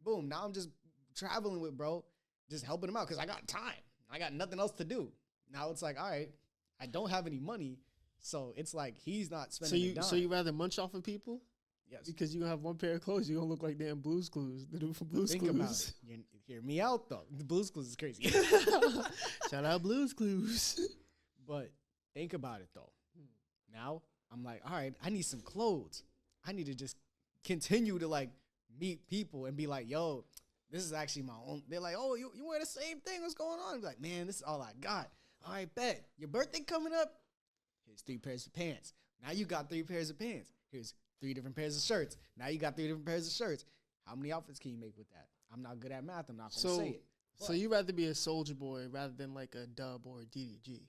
Boom. Now I'm just traveling with bro, just helping him out because I got time. I got nothing else to do. Now it's like, all right, I don't have any money. So it's like he's not spending a dime. So you rather munch off of people? Yes. Because you have one pair of clothes, you're going to look like damn Blue's Clues. The dude from Blue's Clues. Think about it. You hear me out, though. The Blue's Clues is crazy. Shout out Blue's Clues. But think about it, though. Now I'm like, all right, I need some clothes. I need to just continue to, like, meet people and be like, yo, this is actually my own. They're like, oh, you wear the same thing. What's going on? I'm like, man, this is all I got. All right, bet. Your birthday coming up? Here's 3 pairs of pants. Now you got 3 pairs of pants. Here's 3 different pairs of shirts. Now you got 3 different pairs of shirts. How many outfits can you make with that? I'm not good at math. I'm not going to say it. So you rather be a Soldier Boy rather than like a Dub or a DDG?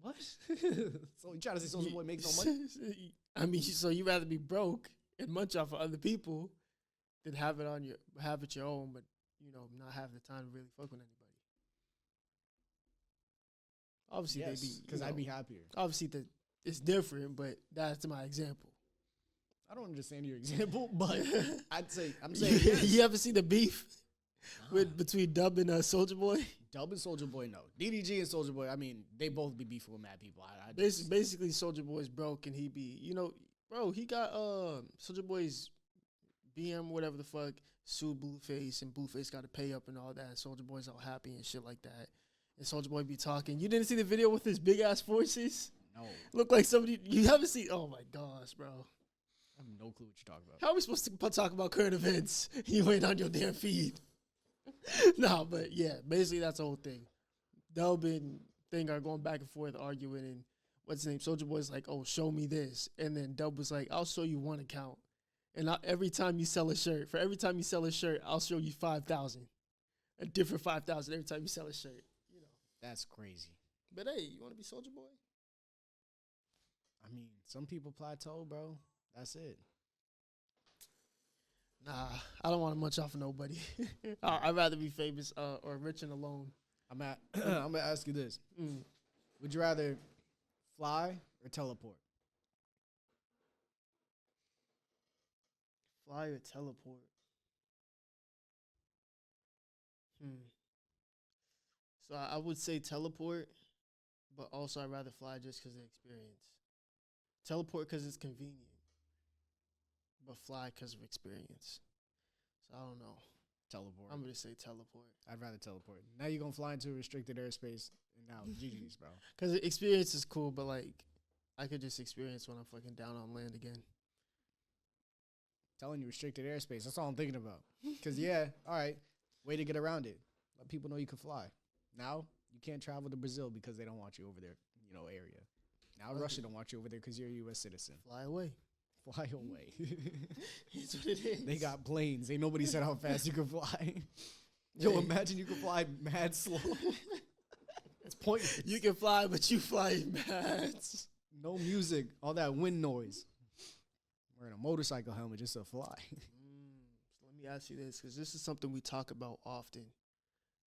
What? So you trying to say Soldier Boy makes no money? I mean, so you rather be broke and munch off of other people than have it your own, but not have the time to really fuck with anybody. Obviously, yes, they be because I'd be happier. Obviously, it's different, but that's my example. I don't understand your example, but I'm saying yes. You ever see the beef between Dub and Soldier Boy? Dub and Soldier Boy, no. DDG and Soldier Boy, I mean, they both be beefing with mad people. Basically, Soldier Boy's broke, and he be, bro, he got Soldier Boy's BM, whatever the fuck, sued Blueface, and Blueface got to pay up and all that. And Soldier Boy's all happy and shit like that. And Soldier Boy be talking. You didn't see the video with his big ass voices? No. Look like somebody you haven't seen. Oh my gosh, bro. I have no clue what you're talking about. How are we supposed to talk about current events? You ain't on your damn feed. No, but yeah, basically that's the whole thing. Dub and Thing are going back and forth arguing, and what's his name? Soldier Boy's like, oh, show me this. And then Dub was like, I'll show you one account. And every time you sell a shirt, I'll show you 5,000. A different 5,000 every time you sell a shirt. That's crazy. But hey, you want to be Soldier Boy? I mean, some people plateau, bro. That's it. Nah, I don't want to munch off of nobody. I'd rather be famous or rich and alone. I'm gonna ask you this. Would you rather fly or teleport? Fly or teleport? So I would say teleport, but also I'd rather fly just because of the experience. Teleport because it's convenient, but fly because of experience. So I don't know. Teleport. I'm going to say teleport. I'd rather teleport. Now you're going to fly into a restricted airspace, and now GG's, bro. Because the experience is cool, but, like, I could just experience when I'm fucking down on land again. Telling you restricted airspace. That's all I'm thinking about. Because, yeah, all right, way to get around it. Let people know you can fly. Now, you can't travel to Brazil because they don't want you over their, area. Now Russia don't want you over there because you're a U.S. citizen. Fly away. Fly away. That's what it is. They got planes. Ain't nobody said how fast you can fly. Yo, imagine you can fly mad slow. It's pointless. You can fly, but you fly mad. No music. All that wind noise. Wearing a motorcycle helmet just to fly. So let me ask you this, because this is something we talk about often.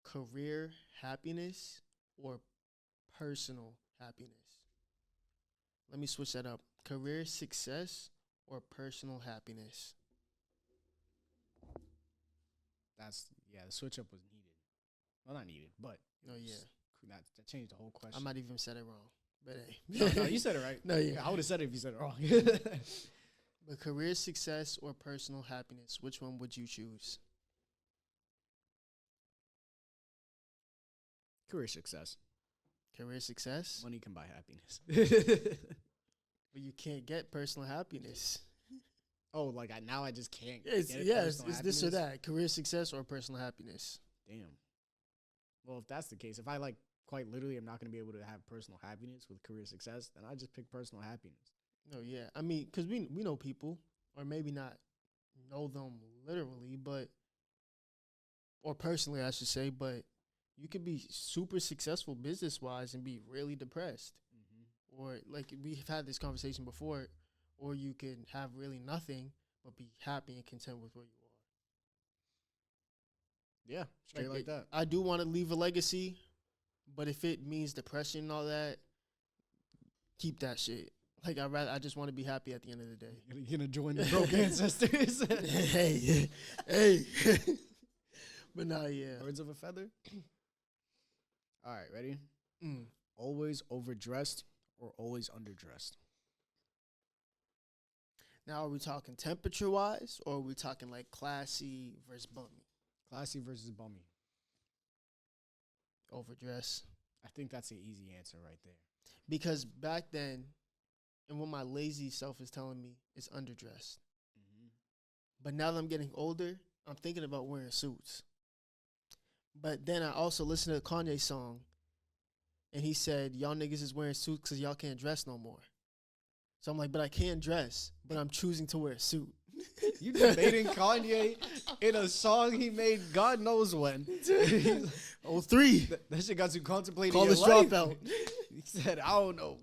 Career happiness or personal happiness? Let me switch that up. Career success or personal happiness? The switch up was needed. Well, not needed, but that changed the whole question. I might even said it wrong, but hey. No, you said it right. No, yeah. I would have said it if you said it wrong. But career success or personal happiness, which one would you choose? Career success. Career success? Money can buy happiness. But you can't get personal happiness. Oh, like now I just can't. It's this or that. Career success or personal happiness. Damn. Well, if that's the case, if I like quite literally am not going to be able to have personal happiness with career success, then I just pick personal happiness. No, yeah. I mean, because we know people, or maybe not know them literally, but, or personally, I should say, but you could be super successful business-wise and be really depressed. Mm-hmm. Or, like, we've had this conversation before, or you can have really nothing, but be happy and content with where you are. Yeah, straight like that. I do want to leave a legacy, but if it means depression and all that, keep that shit. Like, I just want to be happy at the end of the day. You're going to join the broke ancestors. hey. But nah, yeah. Birds of a feather. All right, ready? Always overdressed or always underdressed? Now, are we talking temperature-wise, or are we talking, like, classy versus bummy? Classy versus bummy. Overdress. I think that's an easy answer right there. Because back then, and what my lazy self is telling me, is underdressed. Mm-hmm. But now that I'm getting older, I'm thinking about wearing suits. But then I also listened to a Kanye song, and he said, y'all niggas is wearing suits because y'all can't dress no more. So I'm like, but I can dress, but I'm choosing to wear a suit. You debating Kanye in a song he made God knows when. 03. That shit got you contemplating Call your this life. dropout. He said, I don't know.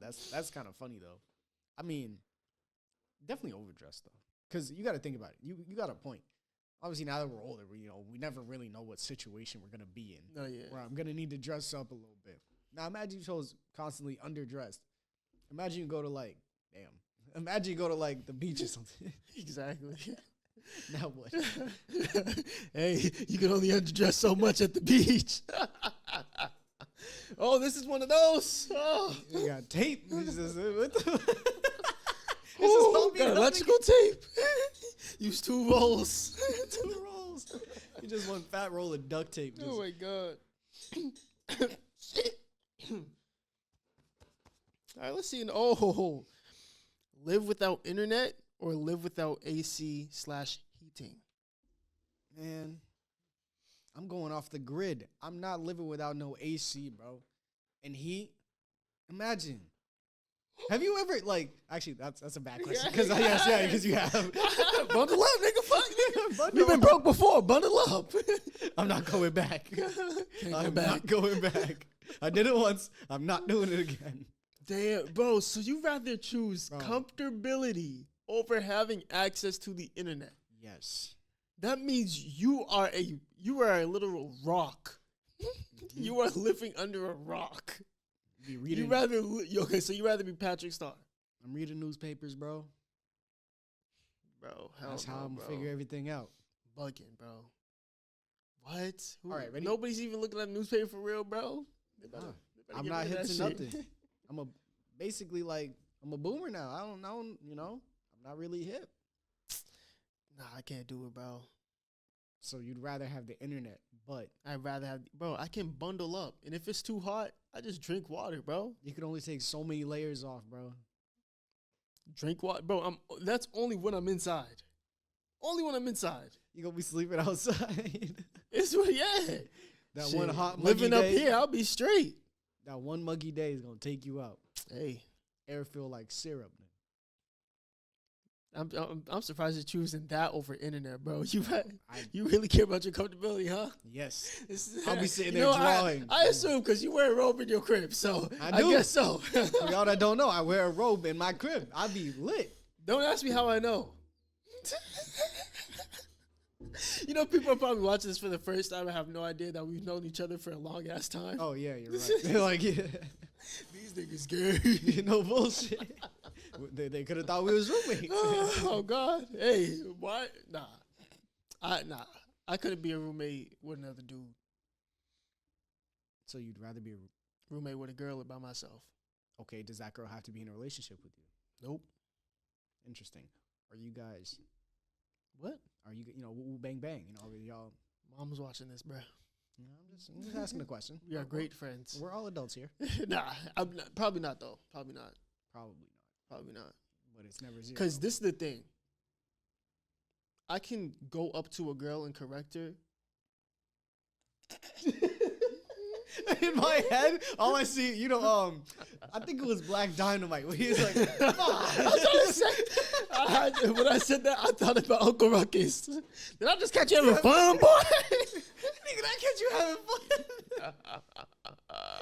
That's kind of funny, though. I mean, definitely overdressed, though. Because you got to think about it. You got a point. Obviously, now that we're older, we never really know what situation we're going to be in. Oh, yeah. Where I'm going to need to dress up a little bit. Now, imagine you chose constantly underdressed. Imagine you go to, like, imagine you go to, like, the beach or something. Exactly. Now what? Hey, you can only underdress so much at the beach. Oh, this is one of those. Oh. You got tape. What the? Ooh, got electrical tape. Use 2 rolls. 2 rolls. You just one fat roll of duct tape. Oh, my God. All right, let's see. Live without internet or live without AC/heating? Man, I'm going off the grid. I'm not living without no AC, bro. And heat. Imagine. Have you ever, like, actually, that's a bad question. Because because you have. Bundle up, nigga. Fuck. We've been broke before. Bundle up. I'm not going back. Not going back. I did it once. I'm not doing it again. Damn, bro. So you rather choose comfortability over having access to the internet? Yes. That means you are a literal rock. You are living under a rock. You rather so you rather be Patrick Star? I'm reading newspapers, bro. Bro, that's how I'm gonna figure everything out. Bugging, bro. What? All right, ready? Nobody's even looking at the newspaper for real, bro. I'm not hip to nothing. I'm a boomer now. I don't know, I'm not really hip. Nah, I can't do it, bro. So you'd rather have the internet, but I'd rather have, bro, I can bundle up. And if it's too hot, I just drink water, bro. You can only take so many layers off, bro. Drink water, bro. That's only when I'm inside. Only when I'm inside. You gonna be sleeping outside. That one hot living muggy up day, here, I'll be straight. That one muggy day is gonna take you out. Hey, air feel like syrup. I'm surprised you're choosing that over internet, bro. You really care about your comfortability, huh? Yes. I'll be sitting there know, drawing. I assume because you wear a robe in your crib, so I guess so. For y'all that don't know, I wear a robe in my crib. I be lit. Don't ask me how I know. You know, people are probably watching this for the first time and have no idea that we've known each other for a long ass time. Oh yeah, you're right. They're like, yeah. These niggas gay. No bullshit. They could have thought we was roommates. Oh God. Hey, what? Nah. I couldn't be a roommate with another dude. So you'd rather be a Roommate with a girl or by myself. Okay, does that girl have to be in a relationship with you? Nope. Interesting. Are you guys? What? Are you woo bang bang? Y'all. Mom's watching this, bro. I'm just asking a question. We are great friends. We're all adults here. Nah, I'm not, probably not though. Probably not. Probably not. But it's never zero. Because this is the thing. I can go up to a girl and correct her. In my head, all I see, I think it was Black Dynamite when he was like, when I said that, I thought about Uncle Ruckus. Did I just catch you having fun, boy? Nigga, did I catch you having fun?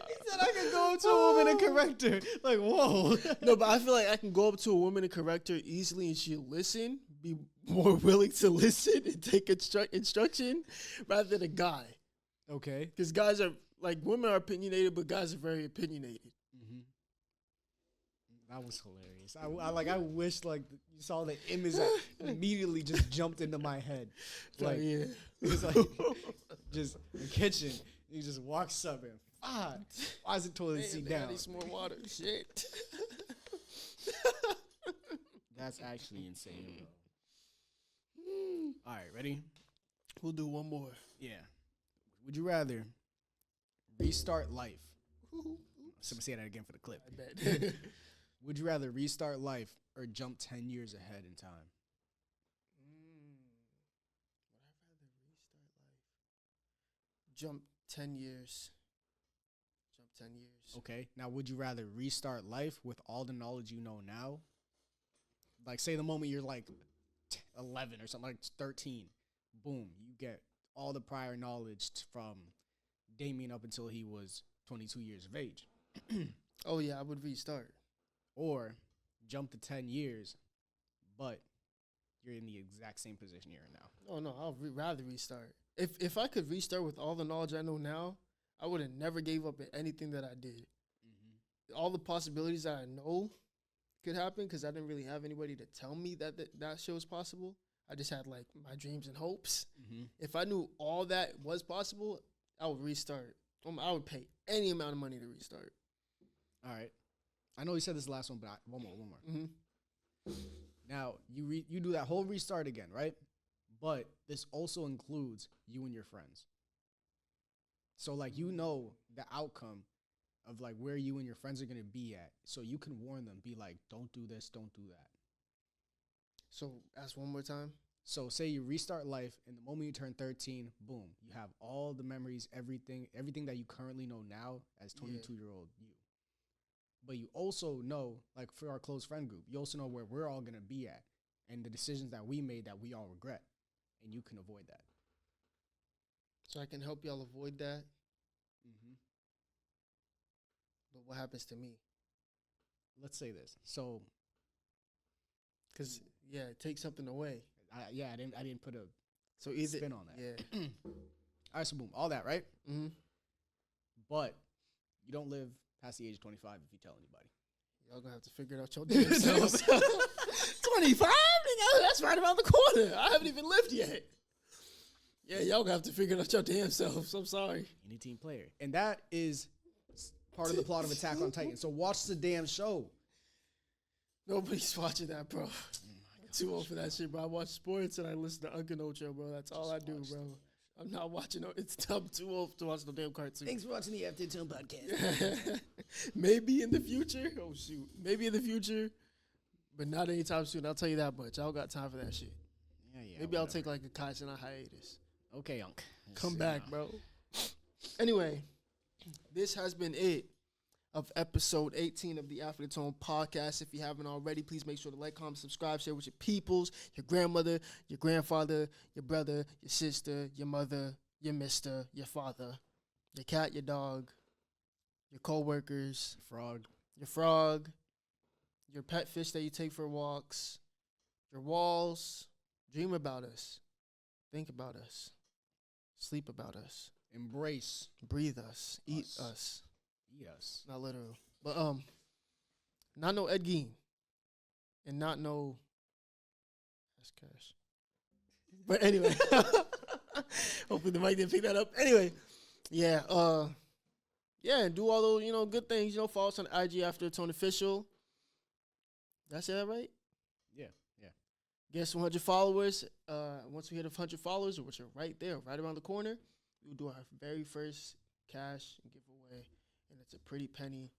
He said I could go up to a woman and correct her. Like, whoa. No, but I feel like I can go up to a woman and correct her easily and she'll listen, be more willing to listen and take instruction rather than a guy. Okay. Because guys are, like, women are opinionated, but guys are very opinionated. Mm-hmm. That was hilarious. I wish, like, you saw the image that immediately just jumped into my head. Like, yeah. It was like, just the kitchen. He just walks up and, why is the toilet seat down? I need some more water. Shit. That's actually insane, bro. All right, ready? We'll do one more. Yeah. Would you rather restart life? Somebody say that again for the clip. I bet. Would you rather restart life or jump 10 years ahead in time? Would I rather restart life? Jump 10 years. Jump 10 years. Okay. Now, would you rather restart life with all the knowledge you know now? Like, say the moment you're like 11 or something, like 13. Boom. You get all the prior knowledge from Damien up until he was 22 years of age. Oh, yeah, I would restart. Or jump to 10 years, but you're in the exact same position you're in now. Oh, no, I'll rather restart. If I could restart with all the knowledge I know now, I would have never gave up at anything that I did. Mm-hmm. All the possibilities that I know could happen because I didn't really have anybody to tell me that shit was possible. I just had, like, my dreams and hopes. Mm-hmm. If I knew all that was possible, I would restart. I would pay any amount of money to restart. All right. I know you said this last one, but one more. Mm-hmm. Now, you do that whole restart again, right? But this also includes you and your friends. So, like, you know the outcome of, like, where you and your friends are going to be at. So you can warn them, be like, don't do this, don't do that. So, ask one more time. So, say you restart life, and the moment you turn 13, boom, you have all the memories, everything that you currently know now as 22-year-old you. But you also know, like, for our close friend group, you also know where we're all going to be at and the decisions that we made that we all regret, and you can avoid that. So I can help y'all avoid that? Mm-hmm. But what happens to me? Let's say this. So, because take something away. I didn't put a spin on that. Yeah. All right, so boom, all that, right? Mm-hmm. But you don't live past the age of 25 if you tell anybody. Y'all gonna have to figure it out your damn selves. 25? That's right around the corner. I haven't even lived yet. Yeah, y'all gonna have to figure it out your damn selves. I'm sorry. Any team player. And that is part of the plot of Attack on Titan. So watch the damn show. Nobody's watching that, bro. I'm too old for that shit, bro. I watch sports and I listen to Uncle Ocho, bro. That's all I do, bro. I'm not watching no. I'm too old to watch no damn cartoon. Thanks for watching the After Tone podcast. Maybe in the future. Oh shoot. Maybe in the future, but not anytime soon. I'll tell you that much. I don't got time for that shit. Yeah. Maybe whatever. I'll take like a Kaisen hiatus. Okay, Unc. Come back, bro. Anyway, this has been it. of episode 18 of the After the Tone podcast. If you haven't already, please make sure to like, comment, subscribe, share with your peoples, your grandmother, your grandfather, your brother, your sister, your mother, your mister, your father, your cat, your dog, your co-workers, your frog, your pet fish that you take for walks, your walls. Dream about us. Think about us. Sleep about us. Embrace. Breathe us. Eat us. Eat us. Not literal. But not no Ed Gein. And not no that's cash. But anyway. Hopefully the mic didn't pick that up. Anyway. Yeah, and do all those, good things. Follow us on IG After the Tone Official. Did I say that right? Yeah. Guess 100 followers. Once we hit 100 followers, which are right there, right around the corner, we'll do our very first cash giveaway, and it's a pretty penny.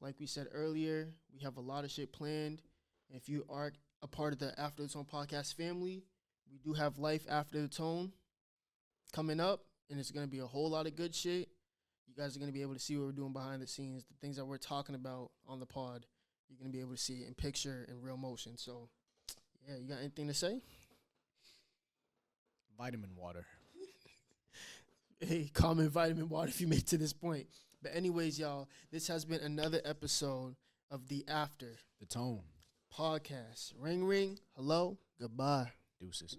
Like we said earlier, we have a lot of shit planned. If you are a part of the After the Tone podcast family, we do have Life After the Tone coming up, and it's going to be a whole lot of good shit. You guys are going to be able to see what we're doing behind the scenes, the things that we're talking about on the pod. You're going to be able to see it in picture and real motion. So, yeah, you got anything to say? Vitamin water. Hey, comment vitamin water if you made it to this point. But anyways, y'all, this has been another episode of the After the Tone podcast. Ring, ring. Hello. Goodbye. Deuces.